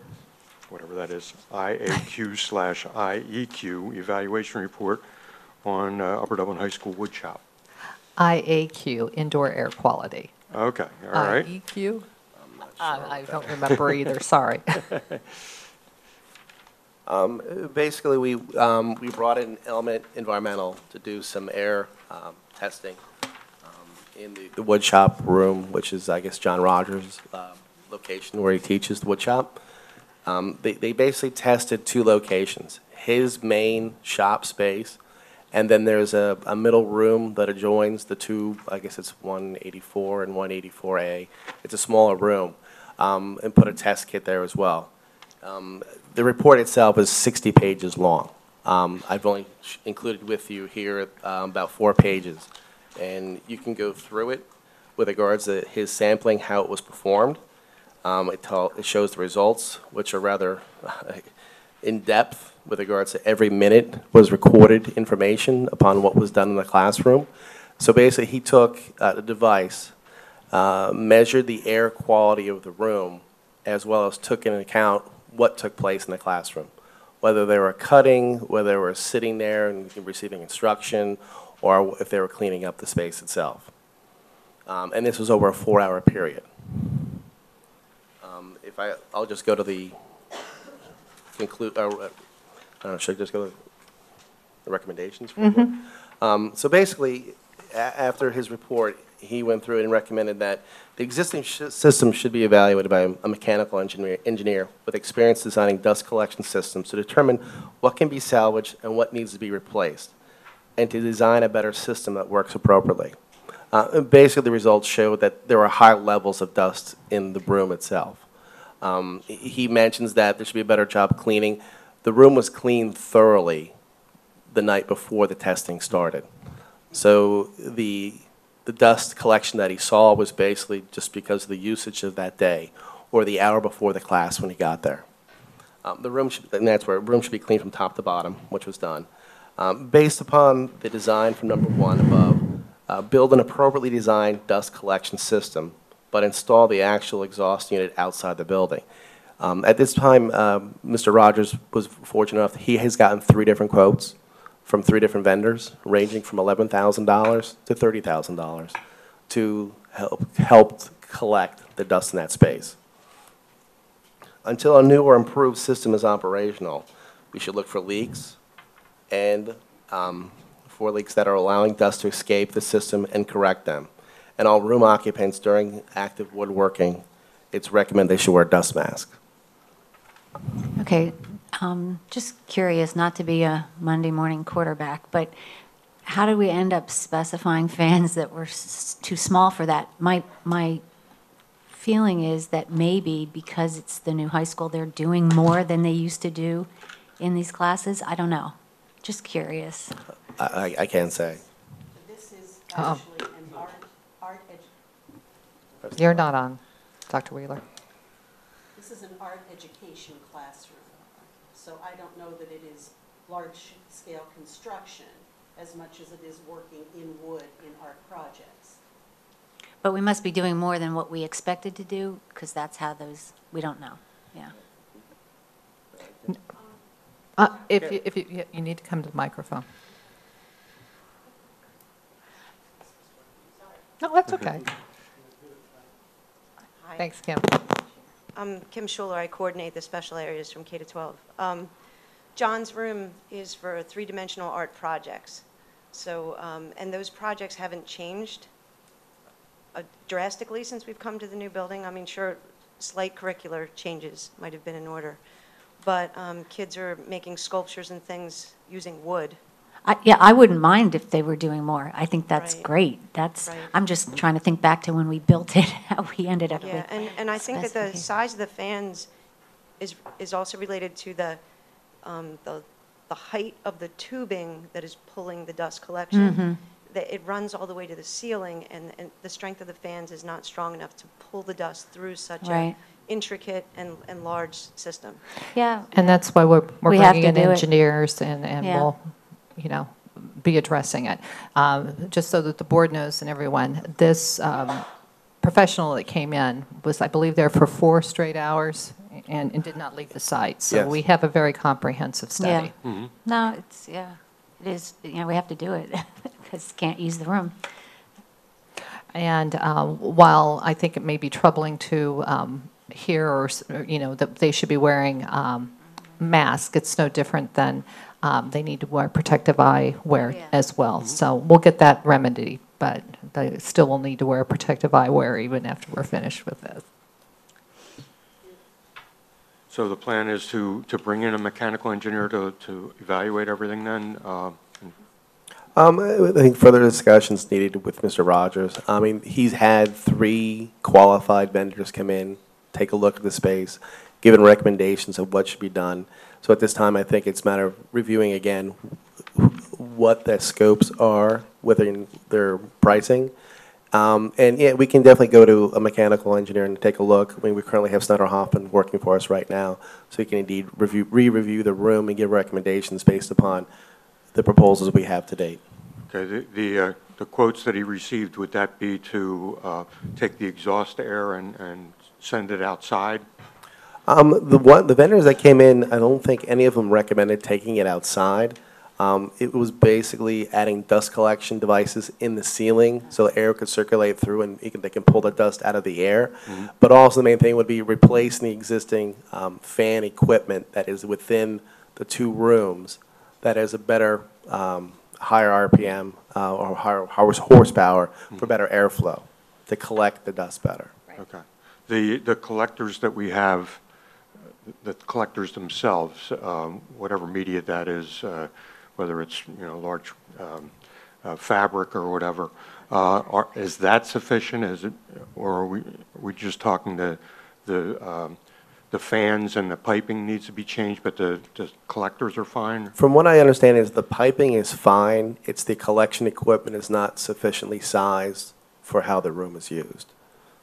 whatever that is, IAQ/IEQ evaluation report on Upper Dublin High School wood shop. IAQ, indoor air quality. Okay, all right. IEQ? I don't remember either, sorry. Basically, we brought in Element Environmental to do some air testing in the wood shop room, which is, I guess, John Rogers' location where he teaches the wood shop. They basically tested 2 locations, his main shop space, and then there's a middle room that adjoins the 2, I guess it's 184 and 184A. It's a smaller room, and put a test kit there as well. The report itself is 60 pages long. I've only included with you here about 4 pages, and you can go through it with regards to his sampling, how it was performed. It shows the results, which are rather in-depth with regards to every minute was recorded information upon what was done in the classroom. So basically, he took a device, measured the air quality of the room, as well as took into account what took place in the classroom, whether they were cutting, whether they were sitting there and receiving instruction, or if they were cleaning up the space itself. And this was over a 4-hour period. I'll just go to the should I just go to the recommendations? So basically, after his report, he went through it and recommended that the existing system should be evaluated by a mechanical engineer with experience designing dust collection systems to determine what can be salvaged and what needs to be replaced, and to design a better system that works appropriately. Basically, the results showed that there were high levels of dust in the room itself. He mentions that there should be a better job cleaning. The room was cleaned thoroughly the night before the testing started. So the dust collection that he saw was basically just because of the usage of that day or the hour before the class when he got there. The room should be cleaned from top to bottom, which was done. Based upon the design from number 1 above, build an appropriately designed dust collection system, but install the actual exhaust unit outside the building. At this time, Mr. Rogers was fortunate enough that he has gotten 3 different quotes from 3 different vendors, ranging from $11,000 to $30,000 to help collect the dust in that space. Until a new or improved system is operational, we should look for leaks and for leaks that are allowing dust to escape the system and correct them. And all room occupants during active woodworking, it's recommended they should wear dust masks. Okay, just curious, not to be a Monday morning quarterback, but how did we end up specifying fans that were too small for that? My feeling is that maybe because it's the new high school, they're doing more than they used to do in these classes. I don't know. Just curious. I can't say. This is actually an art You're not on, Dr. Wheeler. This is an art education classroom, so I don't know that it is large-scale construction as much as it is working in wood in art projects. But we must be doing more than what we expected to do, because that's how those, we don't know, yeah. If you need to come to the microphone. No, that's okay. Hi. Thanks, Kim. I'm Kim Schuler. I coordinate the special areas from K to 12. John's room is for 3-dimensional art projects. So, and those projects haven't changed drastically since we've come to the new building. I mean, sure, slight curricular changes might have been in order. But kids are making sculptures and things using wood. Yeah, I wouldn't mind if they were doing more. I think that's Right. great. That's, Right. I'm just trying to think back to when we built it, how we ended up with Yeah, and I think that the specifications. size of the fans is also related to the height of the tubing that is pulling the dust collection. That it runs all the way to the ceiling, and the strength of the fans is not strong enough to pull the dust through such a Right. intricate and large system. Yeah. And that's why we're We have bringing to in do it. engineers and Yeah. we'll, you know, be addressing it. Just so that the board knows and everyone, this professional that came in was, I believe, there for 4 straight hours and did not leave the site. So Yes. we have a very comprehensive study. No, it's, yeah, it is, we have to do it because can't use the room. And while I think it may be troubling to hear, or, that they should be wearing masks, it's no different than they need to wear protective eyewear Yeah. as well. So we'll get that remedy, but they still will need to wear protective eyewear even after we're finished with this. So the plan is to bring in a mechanical engineer to evaluate everything then? I think further discussions needed with Mr. Rogers. I mean, he's had 3 qualified vendors come in, take a look at the space, given recommendations of what should be done. So at this time, I think it's a matter of reviewing again what the scopes are within their pricing. And yeah, we can definitely go to a mechanical engineer and take a look. I mean, we currently have Snyder Hoffman working for us right now, so he can indeed re-review the room and give recommendations based upon the proposals we have to date. Okay, the quotes that he received, would that be to take the exhaust air and send it outside? The vendors that came in, I don't think any of them recommended taking it outside. It was basically adding dust collection devices in the ceiling so air could circulate through and they can pull the dust out of the air. But also the main thing would be replacing the existing fan equipment that is within the 2 rooms that has a better, higher RPM or higher horsepower for better airflow to collect the dust better. Okay. The collectors that we have, the collectors themselves, whatever media that is, whether it's, large fabric or whatever, is that sufficient? Is it, or are we just talking the fans and the piping needs to be changed, but the collectors are fine? From what I understand is the piping is fine. It's the collection equipment is not sufficiently sized for how the room is used.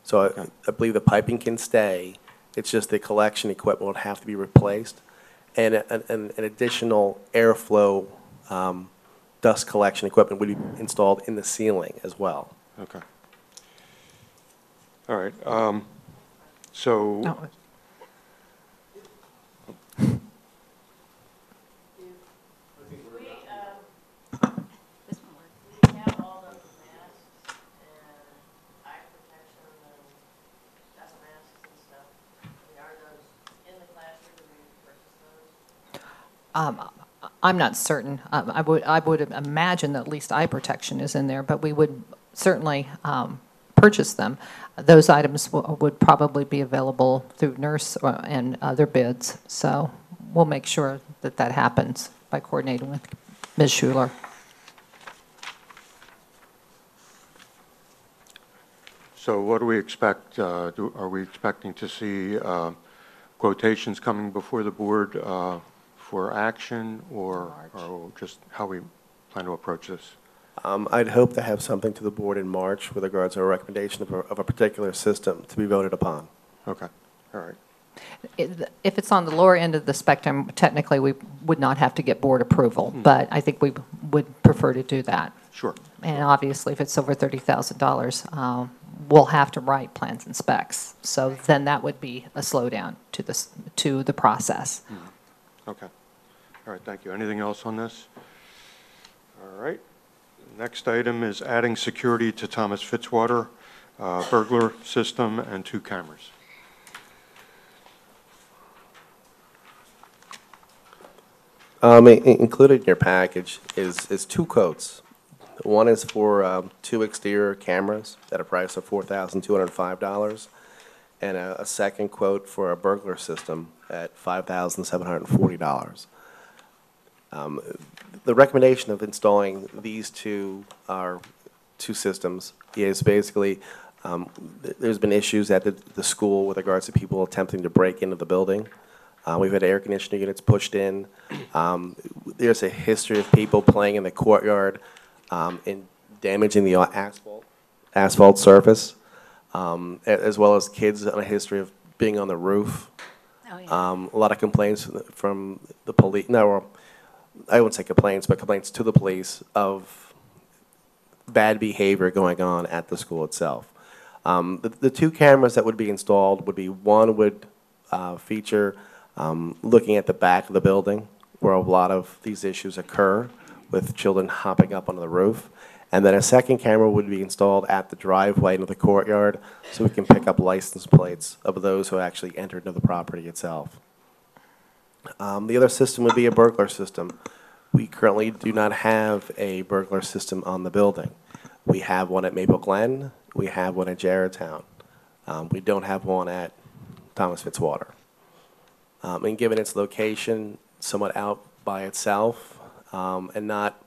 So I believe the piping can stay. It's just the collection equipment would have to be replaced. And an additional airflow dust collection equipment would be installed in the ceiling as well. Okay. All right. So. No. Have all those masks and eye protection and dust masks and stuff. Are those in the classroom, or do we purchase those? I'm not certain. I would imagine that at least eye protection is in there, but we would certainly purchase them. Those items would probably be available through nurse and other bids. So we'll make sure that that happens by coordinating with Ms. Schuler. So what do we expect? Are we expecting to see quotations coming before the board for action, or just how we plan to approach this? I'd hope to have something to the board in March with regards to a recommendation of a particular system to be voted upon. Okay, all right. If it's on the lower end of the spectrum, technically, we would not have to get board approval, but I think we would prefer to do that. Sure. And obviously, if it's over $30,000, we'll have to write plans and specs. So then that would be a slowdown to the process. Okay. All right, thank you. Anything else on this? All right. Next item is adding security to Thomas Fitzwater burglar system and 2 cameras. Included in your package is 2 quotes. One is for 2 exterior cameras at a price of $4,205, and a second quote for a burglar system at $5,740. The recommendation of installing these two systems is basically, there's been issues at the school with regards to people attempting to break into the building. We've had air conditioning units pushed in. There's a history of people playing in the courtyard and damaging the asphalt surface, as well as kids on a history of being on the roof. Oh, yeah. A lot of complaints from the police. No, I wouldn't say complaints, but complaints to the police of bad behavior going on at the school itself. The two cameras that would be installed would be, one would feature looking at the back of the building where a lot of these issues occur with children hopping up onto the roof. And then a second camera would be installed at the driveway into the courtyard so we can pick up license plates of those who actually entered into the property itself. The other system would be a burglar system. We currently do not have a burglar system on the building. We have one at Maple Glen. We have one at Jarrettstown. We don't have one at Thomas Fitzwater. And given its location somewhat out by itself and not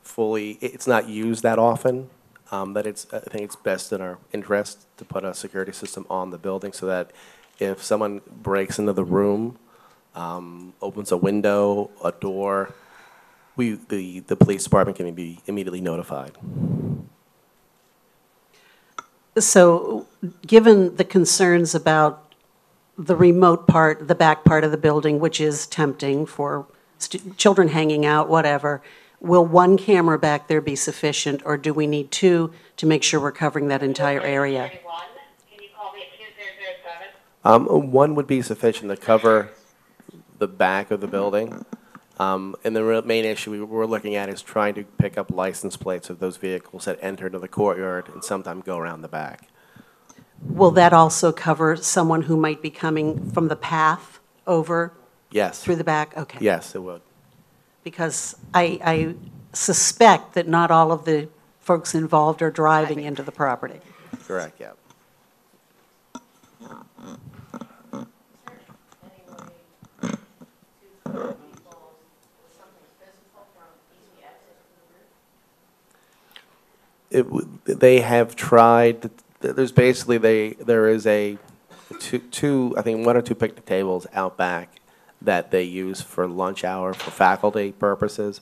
fully, it's not used that often, that I think it's best in our interest to put a security system on the building so that if someone breaks into the room, opens a window, a door, the police department can be immediately notified. So, given the concerns about the remote part, the back part of the building, which is tempting for children hanging out, whatever, will one camera back there be sufficient, or do we need two to make sure we're covering that entire area? Can you call me at 2007? One would be sufficient to cover the back of the building. And the main issue we're looking at is trying to pick up license plates of those vehicles that enter into the courtyard and sometimes go around the back. Will that also cover someone who might be coming from the path over Yes. through the back? Okay. Yes, it would. Because I suspect that not all of the folks involved are driving into the property. Correct, yeah. They have tried. There's basically there is a two I think one or two picnic tables out back that they use for lunch hour for faculty purposes,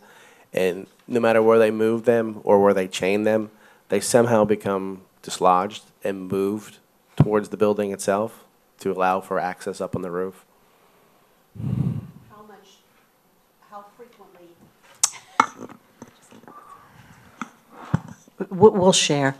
and no matter where they move them or where they chain them, they somehow become dislodged and moved towards the building itself to allow for access up on the roof. How frequently? We'll share.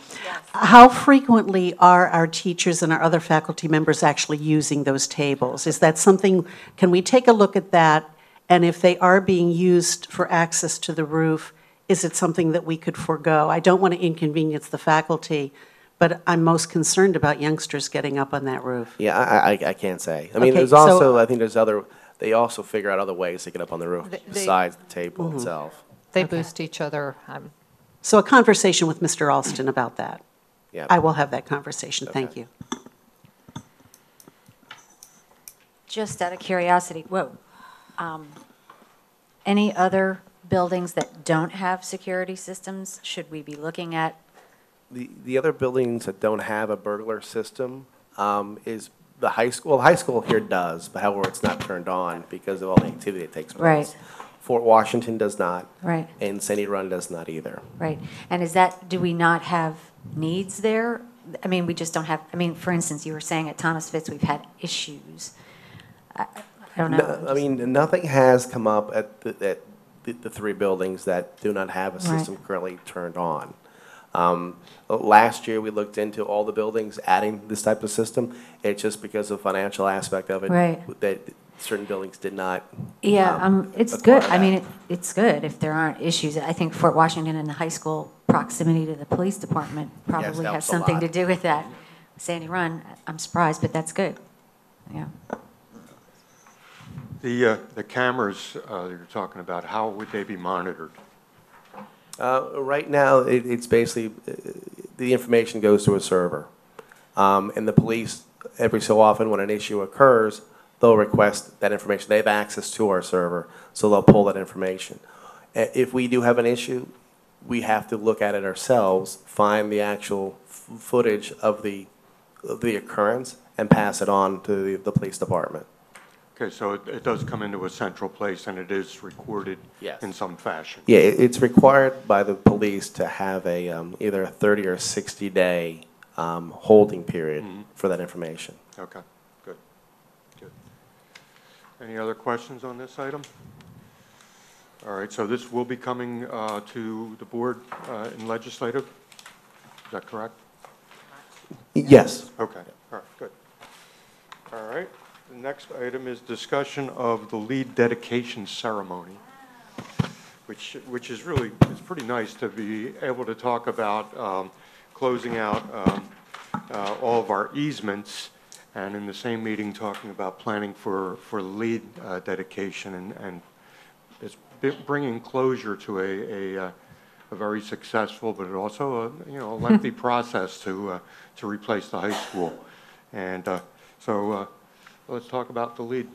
How frequently are our teachers and our other faculty members actually using those tables? Is that something, can we take a look at that? And if they are being used for access to the roof, is it something that we could forego? I don't want to inconvenience the faculty, but I'm most concerned about youngsters getting up on that roof. Yeah, I can't say. I mean, Okay, there's also, I think there's other, they also figure out other ways to get up on the roof besides the table itself. They boost each other. So a conversation with Mr. Alston about that. Yeah. I will have that conversation. Thank Okay. you. Just out of curiosity, any other buildings that don't have security systems should we be looking at? The other buildings that don't have a burglar system is the high school. The high school here does, but however, it's not turned on because of all the activity that takes place. Right. Fort Washington does not. Right. And Sandy Run does not either. Right. And do we not have needs there? I mean, we just don't have, for instance, you were saying at Thomas Fitz we've had issues. I don't know. No, I mean, nothing has come up at the three buildings that do not have a system currently turned on. Last year, we looked into all the buildings adding this type of system. It's just because of the financial aspect of it that certain buildings did not. Yeah, it's good. I mean, it's good if there aren't issues. I think Fort Washington and the high school proximity to the police department probably has helps a something lot. to do with that. Sandy Run, I'm surprised, but that's good. Yeah. The cameras you're talking about, how would they be monitored? Right now, it's basically, the information goes to a server. And the police, every so often when an issue occurs, they'll request that information. They have access to our server, so they'll pull that information. If we do have an issue, we have to look at it ourselves, find the actual footage of the occurrence, and pass it on to the police department. Okay, so it does come into a central place and it is recorded Yes. in some fashion? Yeah, it's required by the police to have a, either a 30 or 60-day holding period for that information. Okay, good, good. Any other questions on this item? All right, so this will be coming to the board in legislative? Is that correct? Yes. Okay, all right, good. All right, the next item is discussion of the lead dedication ceremony, which is really, it's pretty nice to be able to talk about closing out all of our easements, and in the same meeting talking about planning for lead dedication, and it's bringing closure to a very successful, but also a lengthy process to replace the high school. And so let's talk about the lead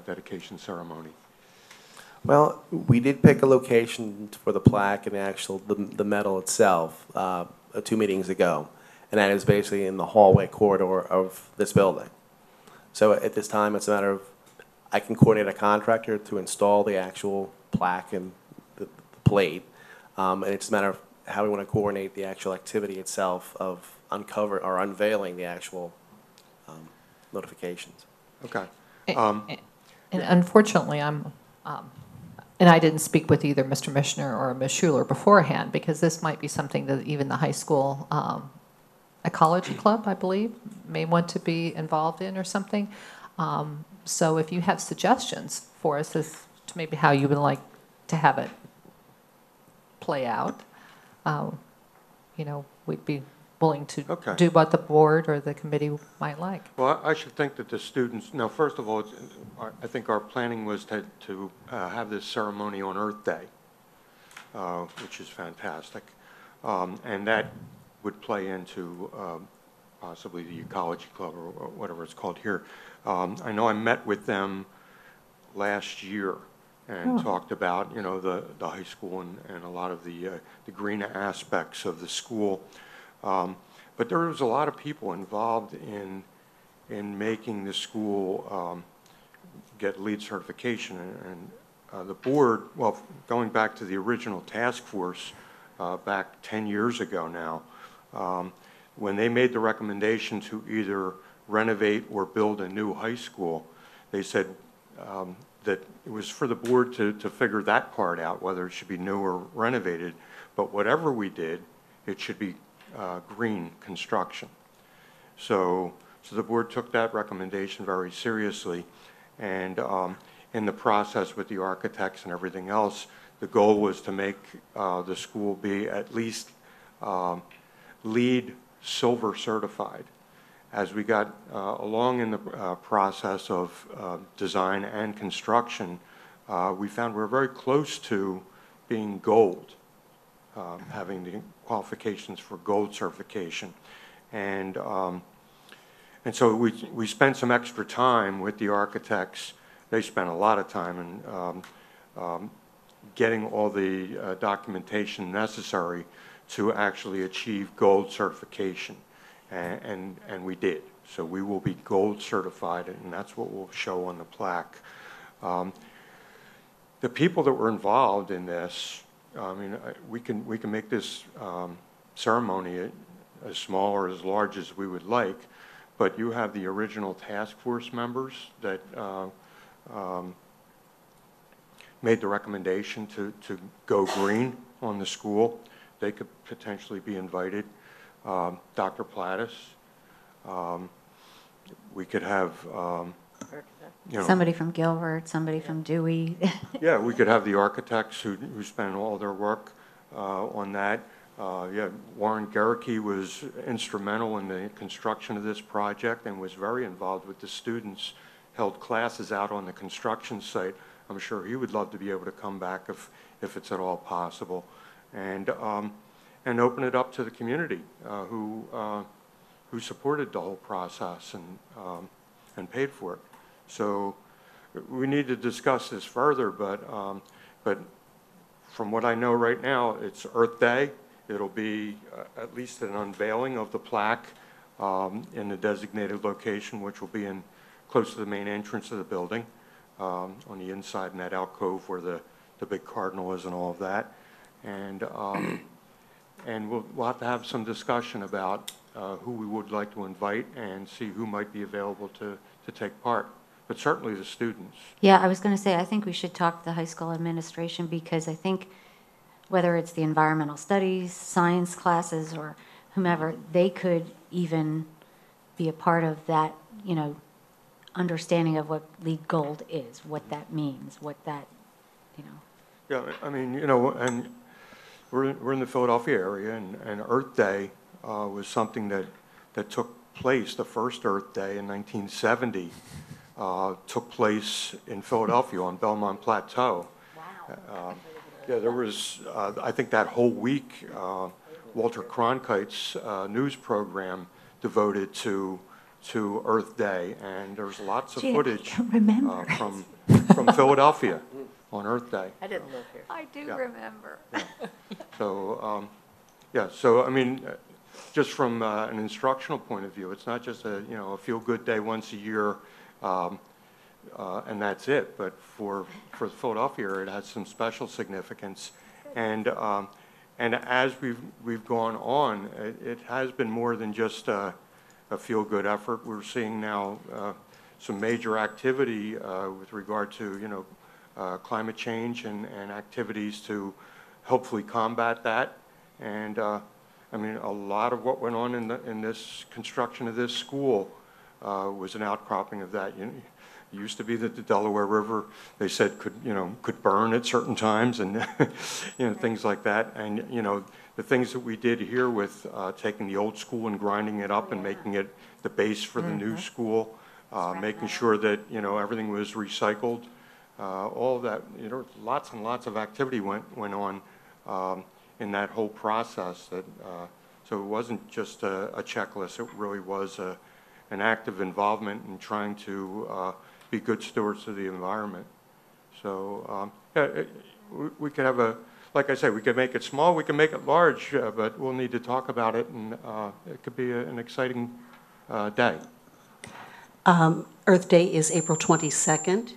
dedication ceremony. Well, we did pick a location for the plaque and the medal itself 2 meetings ago, and that is basically in the hallway corridor of this building. So at this time, it's a matter of, I can coordinate a contractor to install the actual plaque and the plate, and it's a matter of how we want to coordinate the actual activity itself of unveiling the actual notifications. Okay. And unfortunately, and I didn't speak with either Mr. Mishner or Ms. Schuler beforehand, because this might be something that even the high school ecology club, I believe, may want to be involved in or something. So if you have suggestions for us as to maybe how you would like to have it play out, we'd be willing to do what the board or the committee might like. Well, I should think that the students, now, first of all, I think our planning was to have this ceremony on Earth Day, which is fantastic. And that would play into possibly the Ecology Club or whatever it's called here. I know I met with them last year and talked about, the high school and a lot of the green aspects of the school. But there was a lot of people involved in making the school get LEED certification. And the board, well, going back to the original task force back 10 years ago now, when they made the recommendation to either renovate or build a new high school, they said that it was for the board to figure that part out, whether it should be new or renovated. But whatever we did, it should be green construction. So the board took that recommendation very seriously, and in the process with the architects and everything else, the goal was to make the school be at least LEED Silver certified. As we got along in the process of design and construction, we found we're very close to being gold, having the qualifications for gold certification. And so we spent some extra time with the architects. They spent a lot of time in getting all the documentation necessary to actually achieve gold certification. And we did. So we will be gold certified, and that's what we'll show on the plaque. The people that were involved in this, I mean, we can make this ceremony as small or as large as we would like, but you have the original task force members that made the recommendation to go green on the school. They could potentially be invited. Dr. Plattis. We could have, somebody from Gilbert, somebody from Dewey. Yeah, we could have the architects who spend all their work on that. Yeah, Warren Gericke was instrumental in the construction of this project and was very involved with the students, held classes out on the construction site. I'm sure he would love to be able to come back if it's at all possible, and open it up to the community who supported the whole process and paid for it. So we need to discuss this further, but From what I know right now, it's Earth Day. It'll be at least an unveiling of the plaque in the designated location, which will be in close to the main entrance of the building, on the inside in that alcove where the big cardinal is and all of that. And we'll have to have some discussion about who we would like to invite and see who might be available to take part, but certainly the students. Yeah, I was going to say, I think we should talk to the high school administration, because I think whether it's the environmental studies, science classes, or whomever, they could even be a part of that, you know, understanding of what LEED Gold is, what that means, what that, you know. Yeah, I mean, you know, and we're in the Philadelphia area, and Earth Day was something that took place. The first Earth Day in 1970 took place in Philadelphia on Belmont Plateau. Wow. Yeah, there was, I think that whole week, Walter Cronkite's news program devoted to Earth Day, and there's lots of footage from Philadelphia on Earth Day. I didn't live here. I do remember. Yeah. So, yeah, so I mean, just from an instructional point of view, it's not just a feel-good day once a year, and that's it. But for the Philadelphia area, it has some special significance, and as we've gone on, it has been more than just a feel-good effort. We're seeing now some major activity with regard to climate change and activities to hopefully combat that. And I mean, a lot of what went on in this construction of this school was an outcropping of that. It used to be that the Delaware River, they said, could burn at certain times, and things like that. And the things that we did here with taking the old school and grinding it up and making it the base for the new school, making sure that everything was recycled. All of that, lots and lots of activity went on in that whole process. So it wasn't just a checklist. It really was an active involvement in trying to be good stewards of the environment. So yeah, we could have like I say, we could make it small, we can make it large, but we'll need to talk about it, and it could be an exciting day. Earth Day is April 22nd.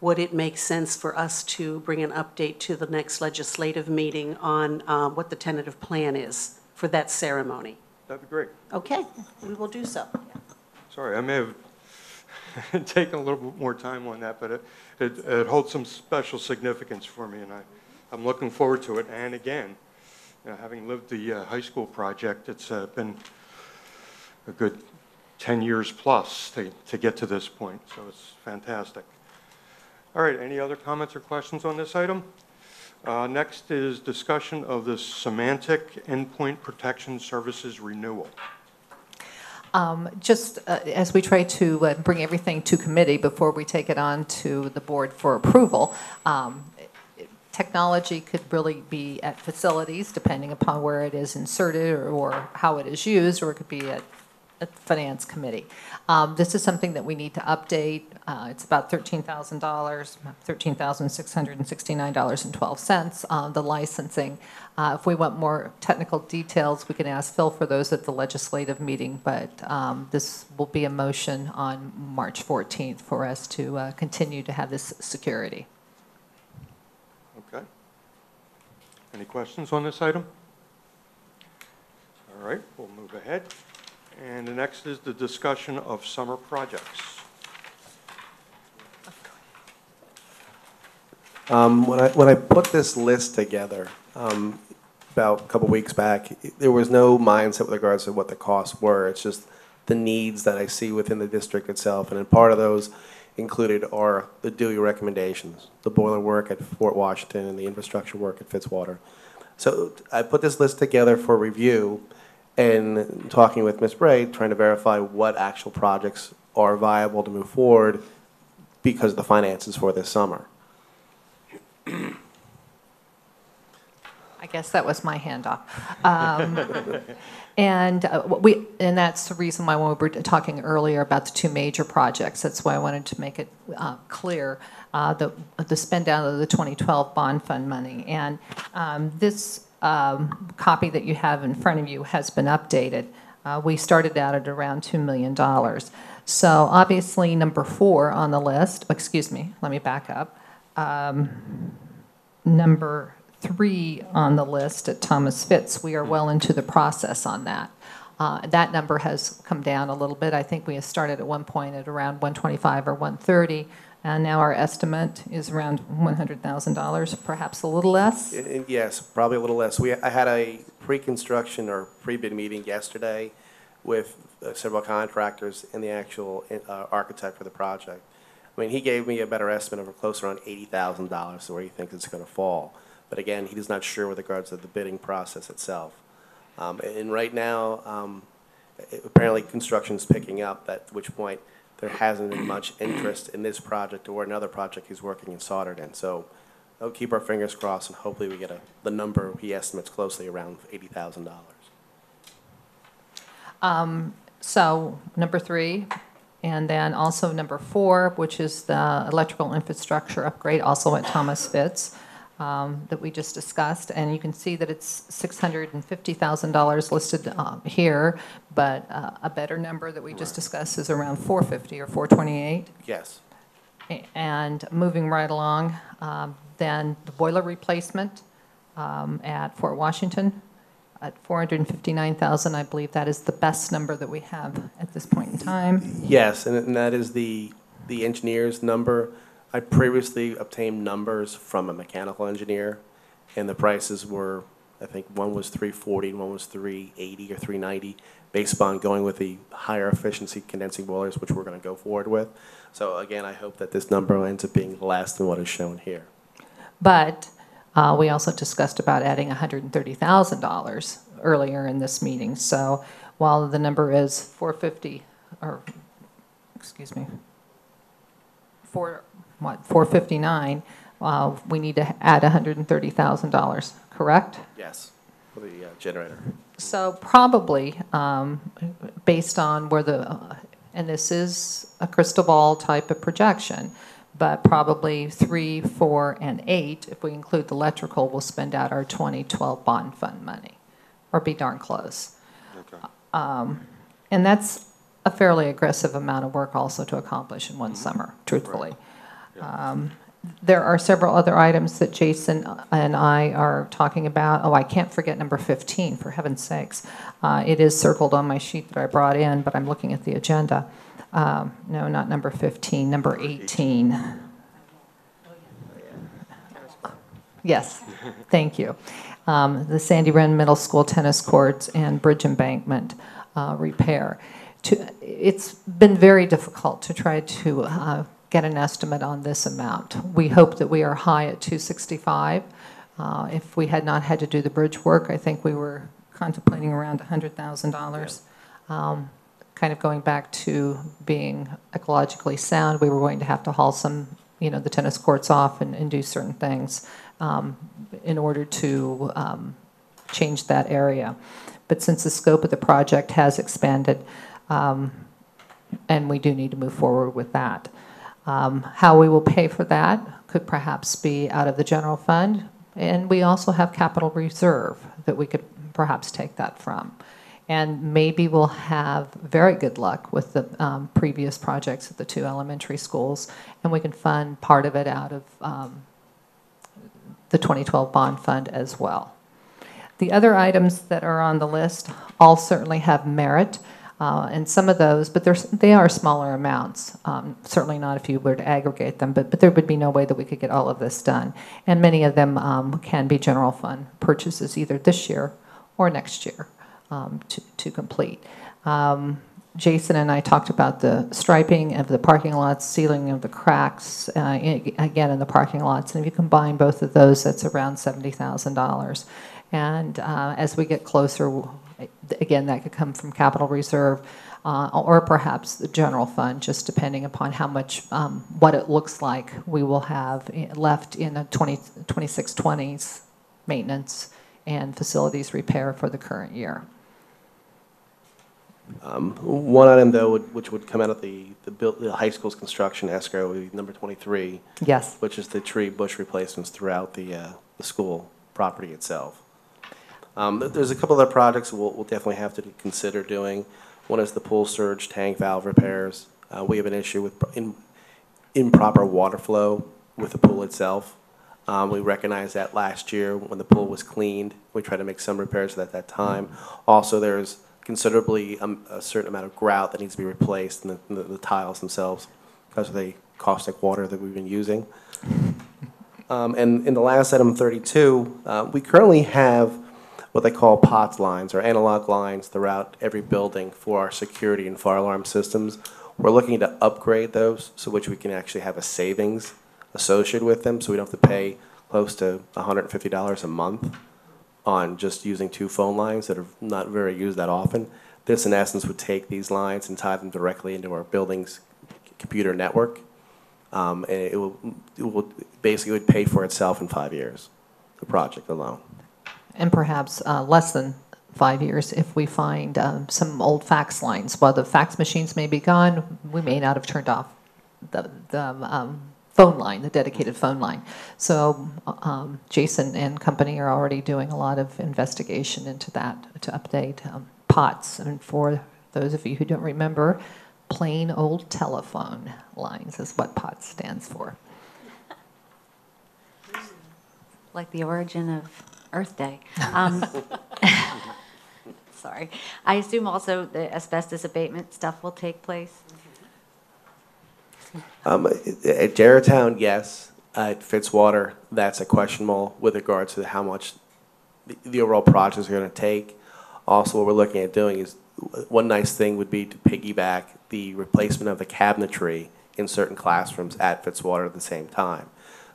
Would it make sense for us to bring an update to the next legislative meeting on what the tentative plan is for that ceremony? That'd be great. Okay, we will do so. Sorry, I may have taken a little bit more time on that, but it holds some special significance for me, and I'm looking forward to it. And again, having lived the high school project, it's been a good 10 years plus to get to this point, so it's fantastic. All right, any other comments or questions on this item? Next is discussion of the Symantec Endpoint Protection Services renewal. Just as we try to bring everything to committee before we take it on to the board for approval, technology could really be at facilities depending upon where it is inserted or how it is used, or it could be at Finance Committee. This is something that we need to update. It's about $13,000, $13,669.12. The licensing. If we want more technical details, we can ask Phil for those at the legislative meeting, but this will be a motion on March 14th for us to continue to have this security. Okay. Any questions on this item? All right, we'll move ahead. And the next is the discussion of summer projects. When I put this list together about a couple weeks back, there was no mindset with regards to what the costs were. It's just the needs that I see within the district itself, and then part of those included are the DOE recommendations, the boiler work at Fort Washington and the infrastructure work at Fitzwater. So I put this list together for review, and talking with Ms. Bray, trying to verify what actual projects are viable to move forward because of the finances for this summer. I guess that was my handoff. And that's the reason why when we were talking earlier about the two major projects, that's why I wanted to make it clear the spend out of the 2012 bond fund money. And this copy that you have in front of you has been updated. We started out at around $2 million. So obviously number 4 on the list, excuse me, let me back up. Number 3 on the list at Thomas Fitz, we are well into the process on that. That number has come down a little bit. I think we started at one point at around 125 or 130, and now our estimate is around $100,000, perhaps a little less. Yes, probably a little less. I had a pre-construction or pre-bid meeting yesterday with several contractors and the actual architect for the project. I mean, he gave me a better estimate of close around $80,000 to where he thinks it's going to fall. But again, he's not sure with regards to the bidding process itself. And right now, apparently construction is picking up, at which point there hasn't been much interest in this project or another project he's working in Souderton. So we'll keep our fingers crossed and hopefully we get the number he estimates closely around $80,000. So number 3, and then also number 4, which is the electrical infrastructure upgrade, also at Thomas Fitz, that we just discussed. And you can see that it's $650,000 listed here, but a better number that we just discussed is around $450 or $428. Yes. And moving right along, then the boiler replacement at Fort Washington at $459,000. I believe that is the best number that we have at this point in time. Yes, and that is the engineer's number. I previously obtained numbers from a mechanical engineer, and the prices were, I think one was $340 and one was $380 or $390, based upon going with the higher efficiency condensing boilers, which we're going to go forward with. So again, I hope that this number ends up being less than what is shown here. But we also discussed about adding $130,000 earlier in this meeting. So while the number is 450, or excuse me, 459, we need to add $130,000, correct? Yes, for the generator. So probably, based on where and this is a crystal ball type of projection, but probably 3, 4, and 8, if we include the electrical, will spend out our 2012 bond fund money, or be darn close. Okay. And that's a fairly aggressive amount of work also to accomplish in one summer, truthfully. There are several other items that Jason and I are talking about. Oh, I can't forget number 15, for heaven's sakes. It is circled on my sheet that I brought in, but I'm looking at the agenda. No, not number 15, number 18. Yes, thank you. The Sandy Wren Middle School tennis courts and bridge embankment repair. It's been very difficult to try to get an estimate on this amount. We hope that we are high at $265. If we had not had to do the bridge work, I think we were contemplating around $100,000. Kind of going back to being ecologically sound, we were going to have to haul some, the tennis courts off and do certain things in order to change that area. But since the scope of the project has expanded, and we do need to move forward with that. How we will pay for that could perhaps be out of the general fund, and we also have capital reserve that we could perhaps take that from. And maybe we'll have very good luck with the previous projects at the 2 elementary schools, and we can fund part of it out of the 2012 bond fund as well. The other items that are on the list all certainly have merit. And some of those, but they are smaller amounts, certainly not if you were to aggregate them, but there would be no way that we could get all of this done. And many of them can be general fund purchases either this year or next year to complete. Jason and I talked about the striping of the parking lots, sealing of the cracks, again in the parking lots. And if you combine both of those, that's around $70,000. And as we get closer, again, that could come from capital reserve or perhaps the general fund, just depending upon how much, what it looks like we will have left in a 2620s maintenance and facilities repair for the current year. One item, though, which would come out of the high school's construction escrow would be number 23, Yes. which is the tree bush replacements throughout the school property itself. There's a couple other projects we'll definitely have to consider doing. One is the pool surge tank valve repairs. We have an issue with improper water flow with the pool itself. We recognized that last year when the pool was cleaned. We tried to make some repairs at that time. Also, there's considerably a certain amount of grout that needs to be replaced in the tiles themselves because of the caustic water that we've been using. And in the last item, 32, we currently have what they call POTS lines, or analog lines, throughout every building for our security and fire alarm systems. We're looking to upgrade those so which we can actually have a savings associated with them, so we don't have to pay close to $150 a month on just using 2 phone lines that are not very used that often. This, in essence, would take these lines and tie them directly into our building's computer network. And it will basically would pay for itself in 5 years, the project alone. And perhaps less than 5 years if we find some old fax lines. While the fax machines may be gone, we may not have turned off the phone line, the dedicated phone line. So Jason and company are already doing a lot of investigation into that to update POTS. And for those of you who don't remember, plain old telephone lines is what POTS stands for. Like the origin of Earth Day. Sorry. I assume also the asbestos abatement stuff will take place? At Jarretttown, yes. At Fitzwater, that's a questionable with regards to how much the overall projects are going to take. Also, what we're looking at doing is, one nice thing would be to piggyback the replacement of the cabinetry in certain classrooms at Fitzwater at the same time.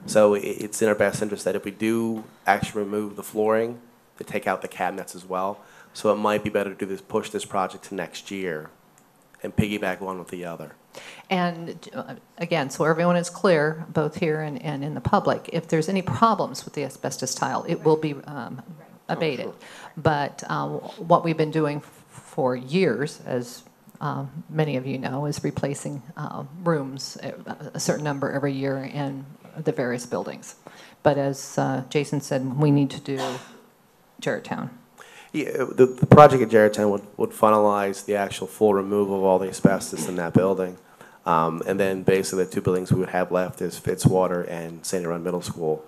So it's in our best interest that if we do actually remove the flooring, to take out the cabinets as well. So it might be better to do this, push this project to next year and piggyback one with the other. And again, so everyone is clear, both here and in the public, if there's any problems with the asbestos tile, it will be abated. But what we've been doing for years, as many of you know, is replacing rooms, a certain number every year in the various buildings. But as Jason said, we need to do Jarretttown. Yeah, the project at Jarretttown would finalize the actual full removal of all the asbestos in that building. And then basically the 2 buildings we would have left is Fitzwater and St. Run Middle School.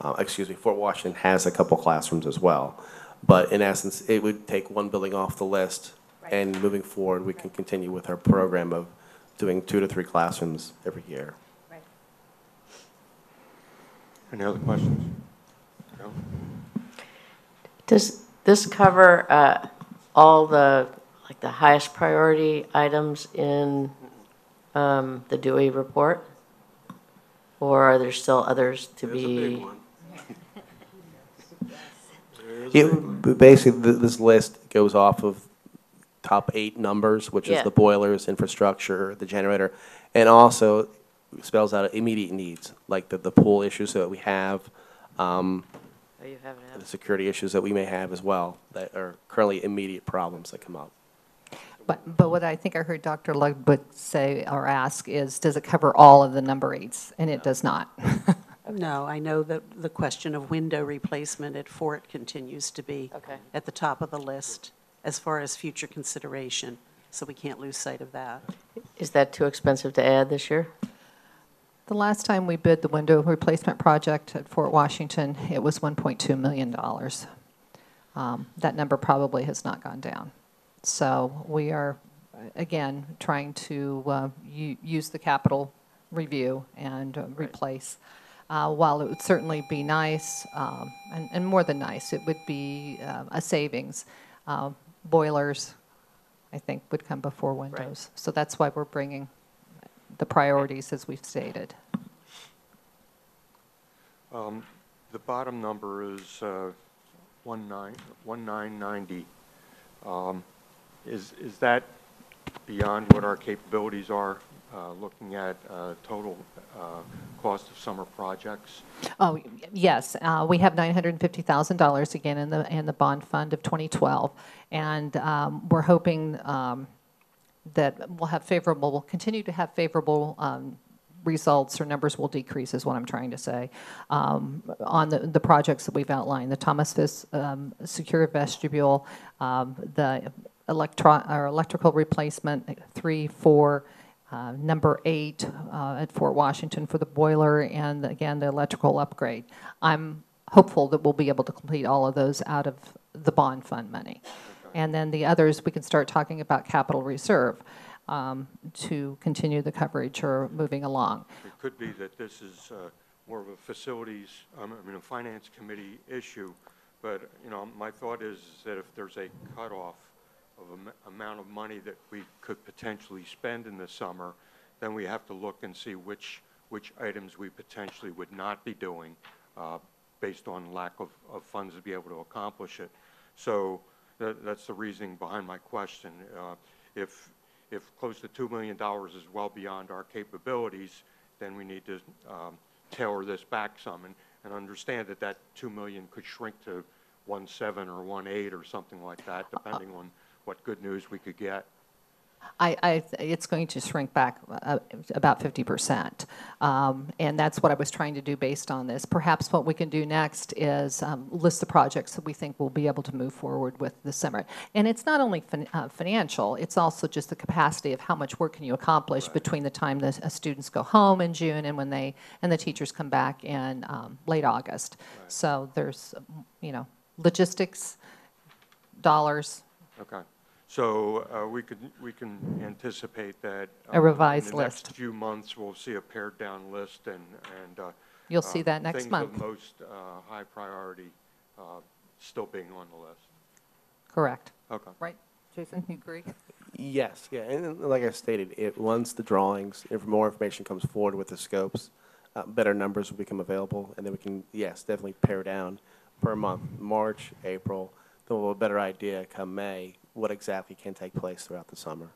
Fort Washington has a couple classrooms as well. But in essence, it would take 1 building off the list, and moving forward, we can continue with our program of doing 2 to 3 classrooms every year. Right. Any other questions? No? Does this cover all the highest priority items in the Dewey report? Or are there still others to be? Basically, this list goes off of top 8 numbers, which is the boilers, infrastructure, the generator, and also spells out immediate needs, like the pool issues that we have, You haven't the security issues that we may have as well, that are currently immediate problems that come up. But what I think I heard Dr. Ludwig say or ask is, does it cover all of the number 8s? And it does not. No, I know that the question of window replacement at Fort continues to be at the top of the list as far as future consideration, so we can't lose sight of that. Is that too expensive to add this year? The last time we bid the window replacement project at Fort Washington, it was $1.2 million. That number probably has not gone down. So we are, again, trying to use the capital review and replace. While it would certainly be nice, and more than nice, it would be a savings. Boilers, I think, would come before windows. So that's why we're bringing the priorities as we've stated. The bottom number is 1990. Is beyond what our capabilities are, looking at total cost of summer projects? Oh, yes, we have $950,000 again in the bond fund of 2012, and we're hoping that we'll continue to have favorable results, or numbers will decrease is what I'm trying to say, on the projects that we've outlined, the Thomas Fisk secure vestibule, the electrical replacement 3, 4, number 8 at Fort Washington for the boiler, and again, the electrical upgrade. I'm hopeful that we'll be able to complete all of those out of the bond fund money. And then the others, we can start talking about capital reserve to continue the coverage or moving along. It could be that this is more of a facilities, a finance committee issue, but, my thought is that if there's a cutoff of amount of money that we could potentially spend in the summer, then we have to look and see which items we potentially would not be doing based on lack of funds to be able to accomplish it. So that's the reasoning behind my question. If close to $2 million is well beyond our capabilities, then we need to tailor this back some and understand that $2 million could shrink to 1.7 or 1.8 or something like that, depending on what good news we could get. It's going to shrink back about 50%, and that's what I was trying to do based on this. Perhaps what we can do next is list the projects that we think we'll be able to move forward with this summer. And it's not only financial, it's also just the capacity of how much work can you accomplish between the time the students go home in June and when the teachers come back in late August. Right. So there's, logistics, dollars. Okay. So we can anticipate that a revised in the list. next few months we'll see a pared down list and you'll see that next month. Things of most high priority still being on the list. Correct. Okay. Right, Jason, you agree? Yes, yeah, and like I stated, once the drawings, if more information comes forward with the scopes, better numbers will become available, and then we can, yes, definitely pare down per month, March, April, then we'll have a better idea come May what exactly can take place throughout the summer.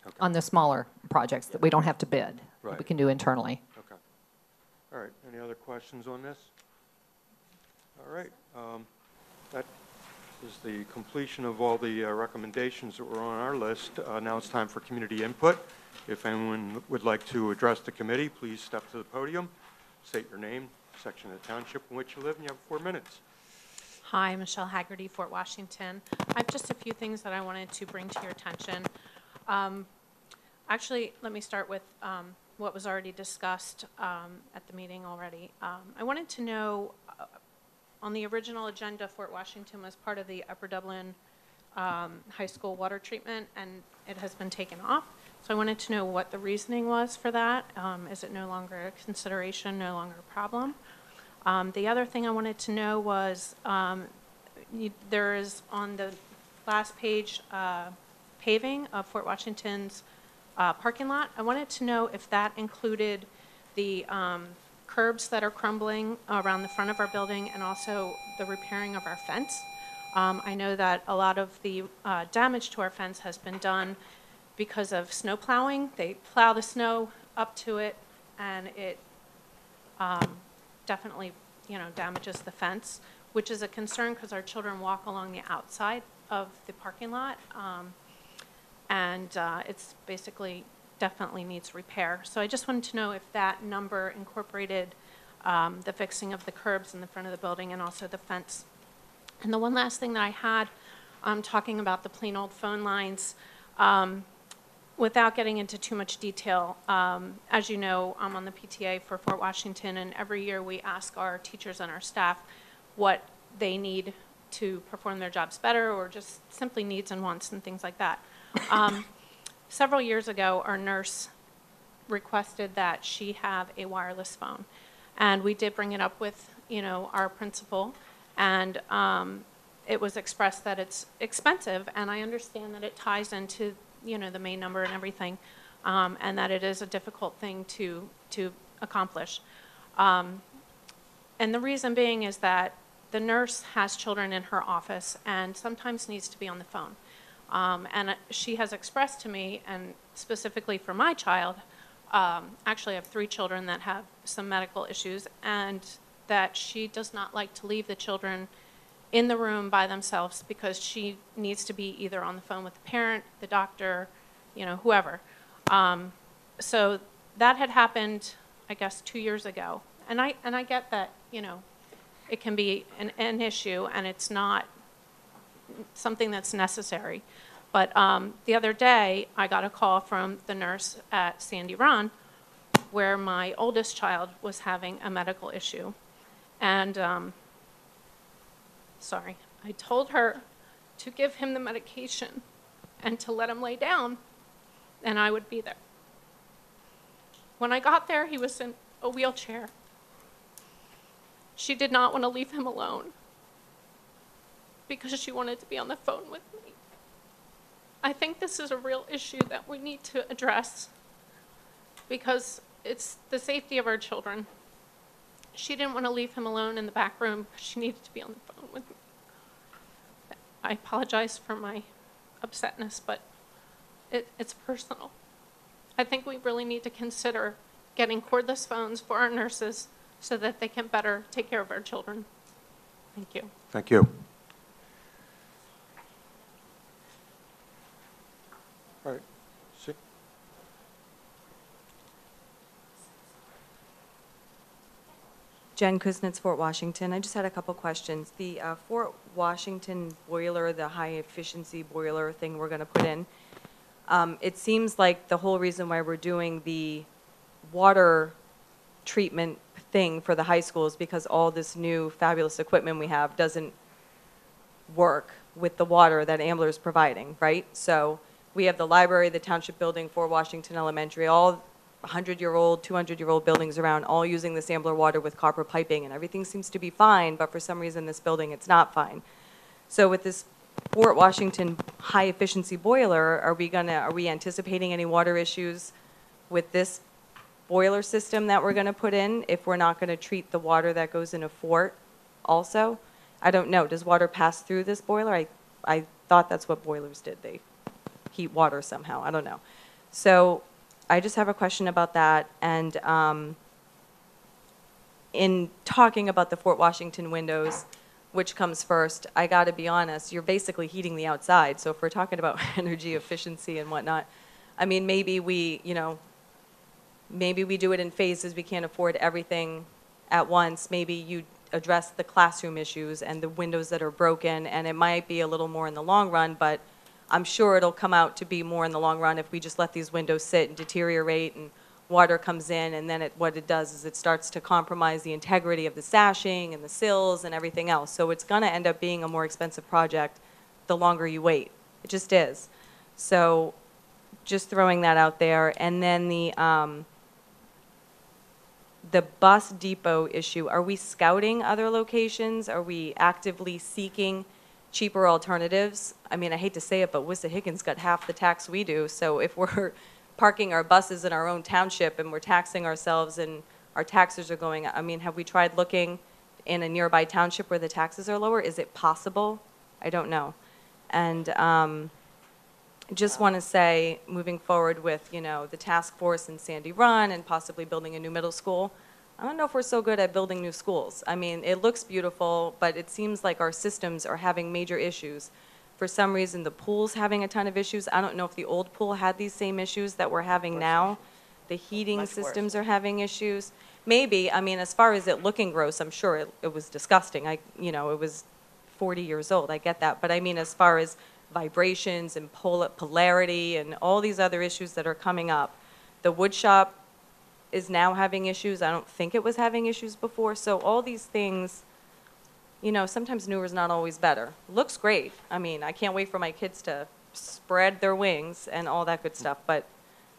Okay. On the smaller projects that we don't have to bid, Right. we can do internally. Okay. All right. Any other questions on this? All right. That is the completion of all the recommendations that were on our list. Now it's time for community input. If anyone would like to address the committee, please step to the podium, state your name, section of the township in which you live, and you have 4 minutes. Hi, Michelle Haggerty, Fort Washington. I have just a few things that I wanted to bring to your attention. Actually, let me start with what was already discussed at the meeting already. I wanted to know, on the original agenda, Fort Washington was part of the Upper Dublin High School water treatment, and it has been taken off. So I wanted to know what the reasoning was for that. Is it no longer a consideration, no longer a problem? The other thing I wanted to know was there is on the last page paving of Fort Washington's parking lot. I wanted to know if that included the curbs that are crumbling around the front of our building and also the repairing of our fence. I know that a lot of the damage to our fence has been done because of snow plowing. They plow the snow up to it, and it definitely, damages the fence, which is a concern because our children walk along the outside of the parking lot, and it's basically definitely needs repair. So I just wanted to know if that number incorporated the fixing of the curbs in the front of the building and also the fence. And the one last thing that I had, talking about the plain old phone lines, without getting into too much detail, as you know, I'm on the PTA for Fort Washington, and every year we ask our teachers and our staff what they need to perform their jobs better, or just simply needs and wants and things like that. Several years ago, our nurse requested that she have a wireless phone, and we did bring it up with, our principal, and it was expressed that it's expensive, and I understand that it ties into the main number and everything, and that it is a difficult thing to accomplish. And the reason being is that the nurse has children in her office and sometimes needs to be on the phone. And she has expressed to me, and specifically for my child, actually I have 3 children that have some medical issues, and that she does not like to leave the children in the room by themselves because she needs to be either on the phone with the parent, the doctor, you know, whoever. So that had happened, I guess, 2 years ago. And I get that, you know, it can be an issue and it's not something that's necessary. But the other day, I got a call from the nurse at Sandy Run where my oldest child was having a medical issue. And, sorry, I told her to give him the medication and to let him lay down, and I would be there. When I got there, he was in a wheelchair. She did not want to leave him alone because she wanted to be on the phone with me. I think this is a real issue that we need to address because it's the safety of our children. She didn't want to leave him alone in the back room because she needed to be on the phone with me. I apologize for my upsetness, but it's personal. I think we really need to consider getting cordless phones for our nurses so that they can better take care of our children. Thank you. Thank you. All right. See? Jen Kuznets, Fort Washington. I just had a couple questions. The Fort Washington boiler, the high efficiency boiler thing we're going to put in, it seems like the whole reason why we're doing the water treatment thing for the high school is because all this new fabulous equipment we have doesn't work with the water that Ambler is providing, right? So we have the library, the township building, Fort Washington Elementary, all 100-year-old, 200-year-old buildings around, all using this Ambler water with copper piping, and everything seems to be fine, but for some reason this building, it's not fine. So with this Fort Washington high-efficiency boiler, are we anticipating any water issues with this boiler system that we're going to put in if we're not going to treat the water that goes in a fort also? I don't know. Does water pass through this boiler? I thought that's what boilers did. They heat water somehow. I don't know. So I just have a question about that. And in talking about the Fort Washington windows, which comes first, I got to be honest, you're basically heating the outside. So if we're talking about energy efficiency and whatnot, I mean, maybe we, you know, maybe we do it in phases. We can't afford everything at once. Maybe you address the classroom issues and the windows that are broken, and it might be a little more in the long run, but I'm sure it'll come out to be more in the long run if we just let these windows sit and deteriorate and water comes in, and then what it does is it starts to compromise the integrity of the sashing and the sills and everything else. So it's going to end up being a more expensive project the longer you wait. It just is. So just throwing that out there. And then the bus depot issue, are we scouting other locations? Are we actively seeking cheaper alternatives? I mean, I hate to say it, but Wissahickons got half the tax we do. So if we're parking our buses in our own township and we're taxing ourselves and our taxes are going up, I mean, have we tried looking in a nearby township where the taxes are lower? Is it possible? I don't know. And just want to say, moving forward with, you know, the task force in Sandy Run and possibly building a new middle school, I don't know if we're so good at building new schools. I mean, it looks beautiful, but it seems like our systems are having major issues. For some reason, the pool's having a ton of issues. I don't know if the old pool had these same issues that we're having now. The heating systems are having issues. Maybe, I mean, as far as it looking gross, I'm sure it was disgusting. You know, it was 40 years old, I get that. But I mean, as far as vibrations and polarity and all these other issues that are coming up, the wood shop is now having issues. I don't think it was having issues before. So all these things, you know, sometimes newer is not always better. Looks great. I mean, I can't wait for my kids to spread their wings and all that good stuff, but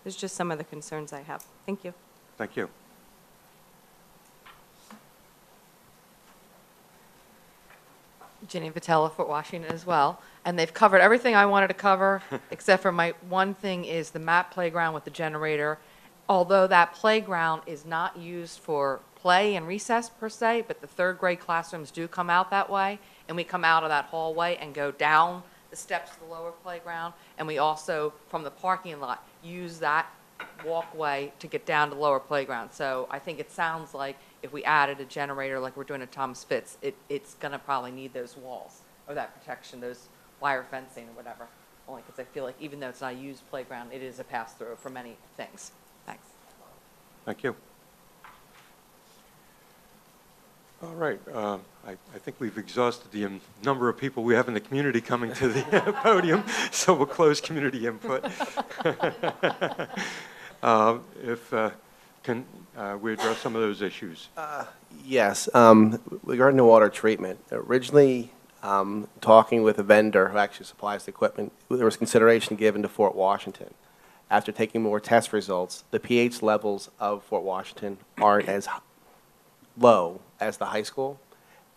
there's just some of the concerns I have. Thank you. Thank you. Ginny Vitella, Fort Washington as well. And they've covered everything I wanted to cover, except for my one thing is the MAP playground with the generator. Although that playground is not used for play and recess per se, but the third grade classrooms do come out that way, and we come out of that hallway and go down the steps to the lower playground, and we also, from the parking lot, use that walkway to get down to the lower playground. So I think it sounds like if we added a generator like we're doing at Thomas Fitz, it's going to probably need those walls or that protection, those wire fencing or whatever. Only because I feel like even though it's not a used playground, it is a pass-through for many things. Thanks. Thank you. All right. I think we've exhausted the number of people we have in the community coming to the podium, so we'll close community input. Can we address some of those issues? Yes. Regarding the water treatment, originally talking with a vendor who actually supplies the equipment, there was consideration given to Fort Washington. After taking more test results, the pH levels of Fort Washington aren't as low as the high school,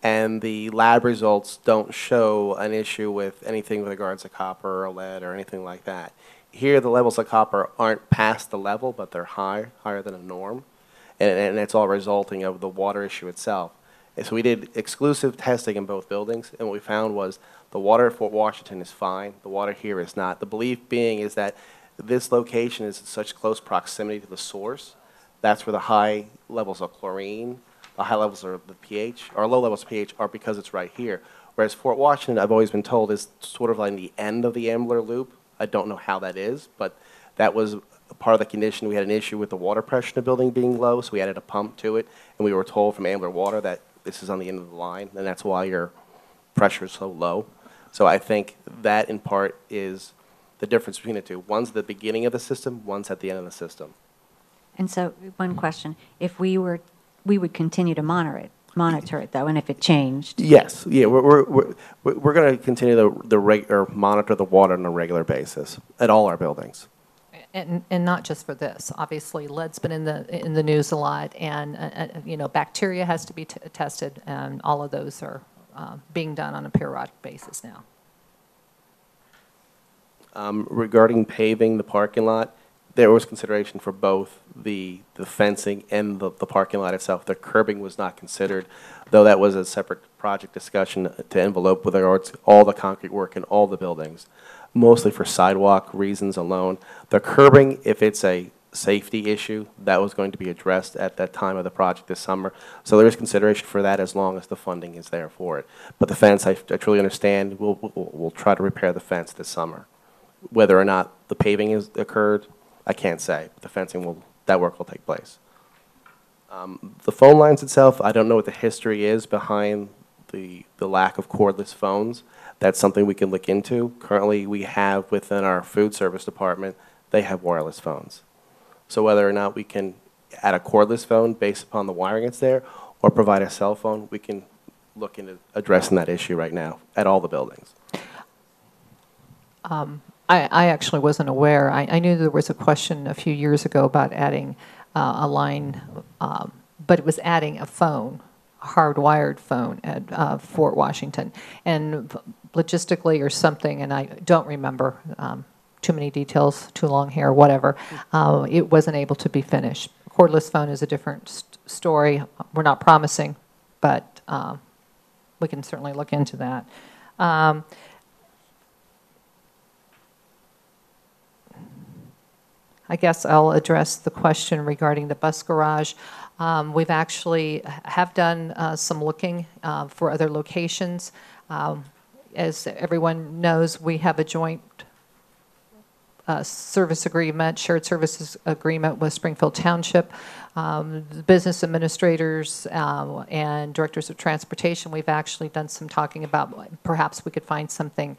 and the lab results don't show an issue with anything with regards to copper or lead or anything like that. Here, the levels of copper aren't past the level, but they're higher than a norm, and it's all resulting of the water issue itself. And so we did exclusive testing in both buildings, and what we found was the water at Fort Washington is fine, the water here is not. The belief being is that this location is in such close proximity to the source, that's where the high levels of chlorine, the high levels of the pH, or low levels of pH are because it's right here. Whereas Fort Washington, I've always been told, is sort of like the end of the Ambler Loop. I don't know how that is, but that was part of the condition. We had an issue with the water pressure in the building being low, so we added a pump to it, and we were told from Ambler Water that this is on the end of the line, and that's why your pressure is so low. So I think that, in part, is the difference between the two. One's at the beginning of the system, one's at the end of the system. And so, one question, if we would continue to monitor it though, and if it changed? Yes, yeah, we're going to continue or monitor the water on a regular basis at all our buildings. And not just for this. Obviously, lead's been in the news a lot, and you know, bacteria has to be tested, and all of those are being done on a periodic basis now. Regarding paving the parking lot, there was consideration for both the fencing and the parking lot itself. The curbing was not considered, though that was a separate project discussion to envelope with regards to all the concrete work in all the buildings, mostly for sidewalk reasons alone. The curbing, if it's a safety issue, that was going to be addressed at that time of the project this summer. So there is consideration for that as long as the funding is there for it. But the fence, I truly understand, we'll try to repair the fence this summer. Whether or not the paving has occurred, I can't say. But the fencing that work will take place. The phone lines itself, I don't know what the history is behind the lack of cordless phones. That's something we can look into. Currently, we have within our food service department, they have wireless phones. So whether or not we can add a cordless phone based upon the wiring that's there, or provide a cell phone, we can look into addressing that issue right now at all the buildings. I actually wasn't aware. I knew there was a question a few years ago about adding a line, but it was adding a phone, a hardwired phone at Fort Washington. And logistically or something, and I don't remember too many details, too long hair, whatever, it wasn't able to be finished. Cordless phone is a different story. We're not promising, but we can certainly look into that. I guess I'll address the question regarding the bus garage. We've actually have done some looking for other locations. As everyone knows, we have a joint service agreement, shared services agreement with Springfield Township. The business administrators and directors of transportation, we've actually done some talking about perhaps we could find something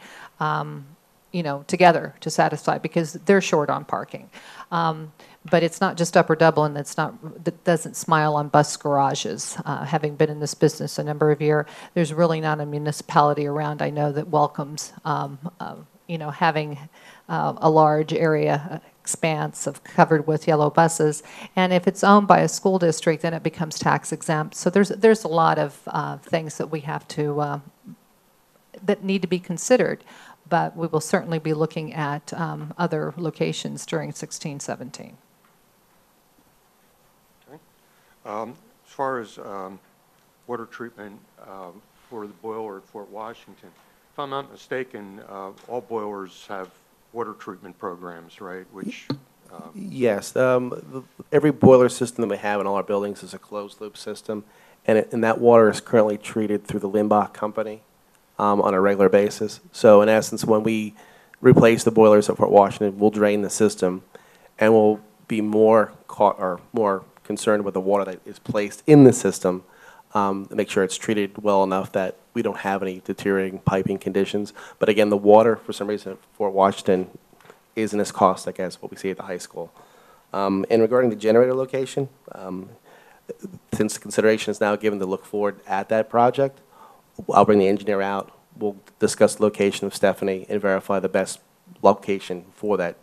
you know, together to satisfy, because they're short on parking. But it's not just Upper Dublin that doesn't smile on bus garages. Having been in this business a number of years, there's really not a municipality around, I know, that welcomes you know, having a large area expanse of covered with yellow buses. And if it's owned by a school district, then it becomes tax exempt. So there's a lot of things that we have to that need to be considered. But we will certainly be looking at other locations during 16-17. Okay. As far as water treatment for the boiler at Fort Washington, If I'm not mistaken, all boilers have water treatment programs, right? Which, Yes, every boiler system that we have in all our buildings is a closed-loop system, and that water is currently treated through the Limbach Company on a regular basis. So in essence, when we replace the boilers at Fort Washington, we'll drain the system, and we'll be more concerned with the water that is placed in the system to make sure it's treated well enough that we don't have any deteriorating piping conditions. But again, the water, for some reason, at Fort Washington isn't as caustic as what we see at the high school. And regarding the generator location, since consideration is now given to look forward at that project, I'll bring the engineer out. We'll discuss the location of Stephanie and verify the best location for that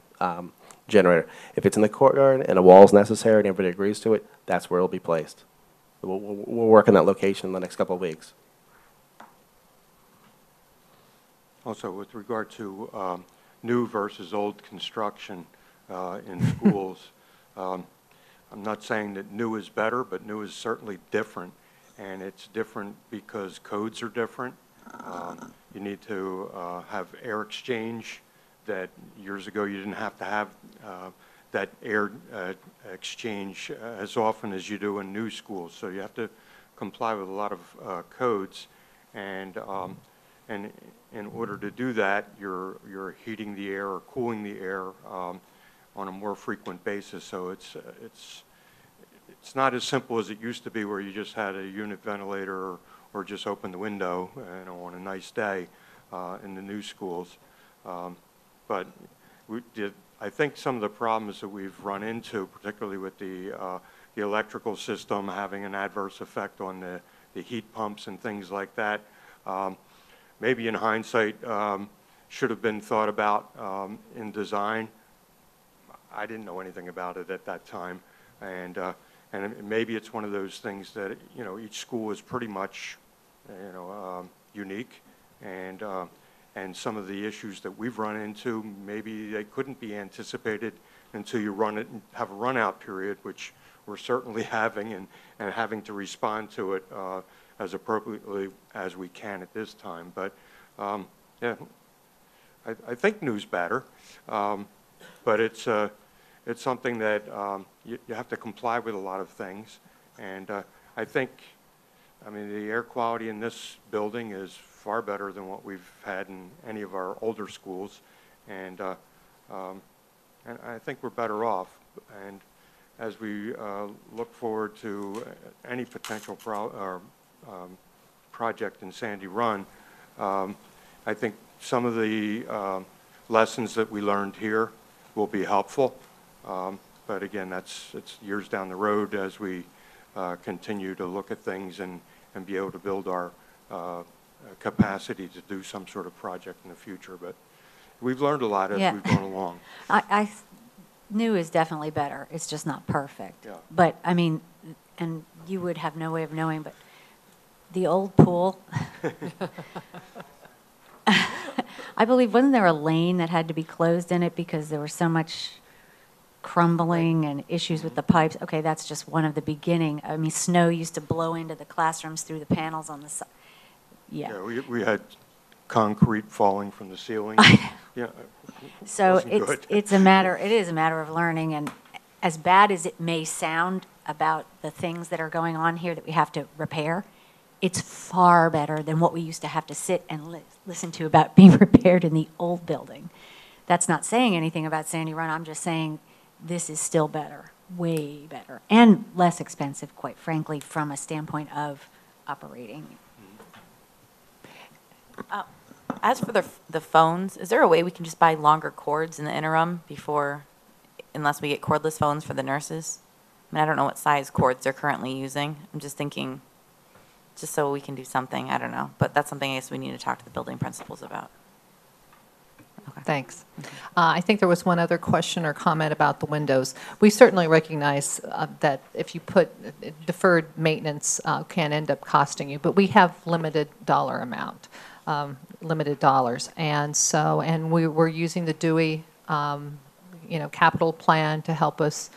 generator. If it's in the courtyard and a wall is necessary and everybody agrees to it, that's where it'll be placed. We'll work on that location in the next couple of weeks. also with regard to new versus old construction in schools, I'm not saying that new is better, but new is certainly different. And it's different because codes are different. You need to have air exchange that years ago you didn't have to have that air exchange as often as you do in new schools. So you have to comply with a lot of codes. And in order to do that, you're heating the air or cooling the air on a more frequent basis. So it's not as simple as it used to be, where you just had a unit ventilator or just open the window, on a nice day in the new schools. But I think some of the problems that we've run into, particularly with the electrical system having an adverse effect on the heat pumps and things like that, maybe in hindsight should have been thought about in design. I didn't know anything about it at that time, and maybe it's one of those things that each school is pretty much unique, and some of the issues that we've run into, maybe they couldn't be anticipated until you run it and have a run out period, which we're certainly having, and having to respond to it as appropriately as we can at this time. But yeah, I think new's better, but it's something that you have to comply with a lot of things. And I mean, the air quality in this building is far better than what we've had in any of our older schools. And I think we're better off. And as we look forward to any potential project in Sandy Run, I think some of the lessons that we learned here will be helpful. But again, it's years down the road as we continue to look at things and be able to build our capacity to do some sort of project in the future. But we've learned a lot as we've gone along. New is definitely better. It's just not perfect. Yeah. But, I mean, and you would have no way of knowing, but the old pool, I believe, wasn't there a lane that had to be closed in it because there was so much crumbling and issues with the pipes? Okay, that's just one of the beginning. I mean, snow used to blow into the classrooms through the panels on the side. Yeah. Yeah, we had concrete falling from the ceiling. Yeah. So It it is a matter of learning, and as bad as it may sound about the things that are going on here that we have to repair, it's far better than what we used to have to sit and listen to about being repaired in the old building. That's not saying anything about Sandy Run. I'm just saying this is still better, way better, and less expensive, quite frankly, from a standpoint of operating. As for the phones, is there a way we can just buy longer cords in the interim unless we get cordless phones for the nurses? I mean, I don't know what size cords they're currently using. I'm just thinking, just so we can do something, I don't know. But that's something I guess we need to talk to the building principals about. Okay. Thanks. I think there was one other question or comment about the windows. We certainly recognize that if you put deferred maintenance can end up costing you, but we have limited dollar amount, limited dollars, and we're using the Dewey, capital plan to help us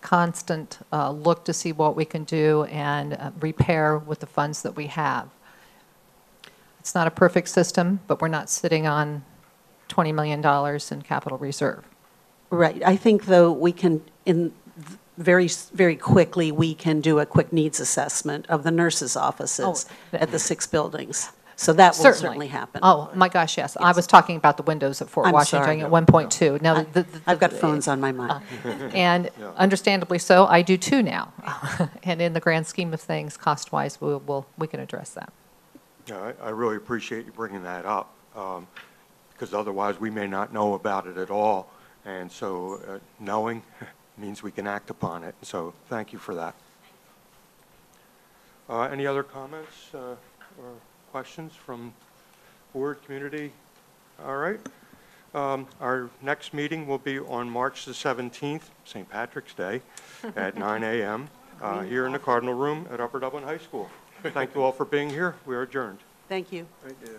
constant look to see what we can do and repair with the funds that we have. It's not a perfect system, but we're not sitting on $20 million in capital reserve. Right. I think, though, we can, very quickly, we can do a quick needs assessment of the nurses' offices at the 6 buildings. So that will certainly happen. Oh, my gosh, yes. I was talking about the windows at Fort I'm Washington sorry. at 1.2. Now, I've got phones on my mind. And understandably so, I do too now. And in the grand scheme of things, cost-wise, we can address that. Yeah, I really appreciate you bringing that up, because otherwise we may not know about it at all. And so knowing means we can act upon it. So thank you for that. Any other comments or questions from board, community? All right. Our next meeting will be on March the 17th, St. Patrick's Day, at 9 a.m. Here in the Cardinal Room at Upper Dublin High School. Thank you all for being here. We are adjourned. Thank you. Thank you.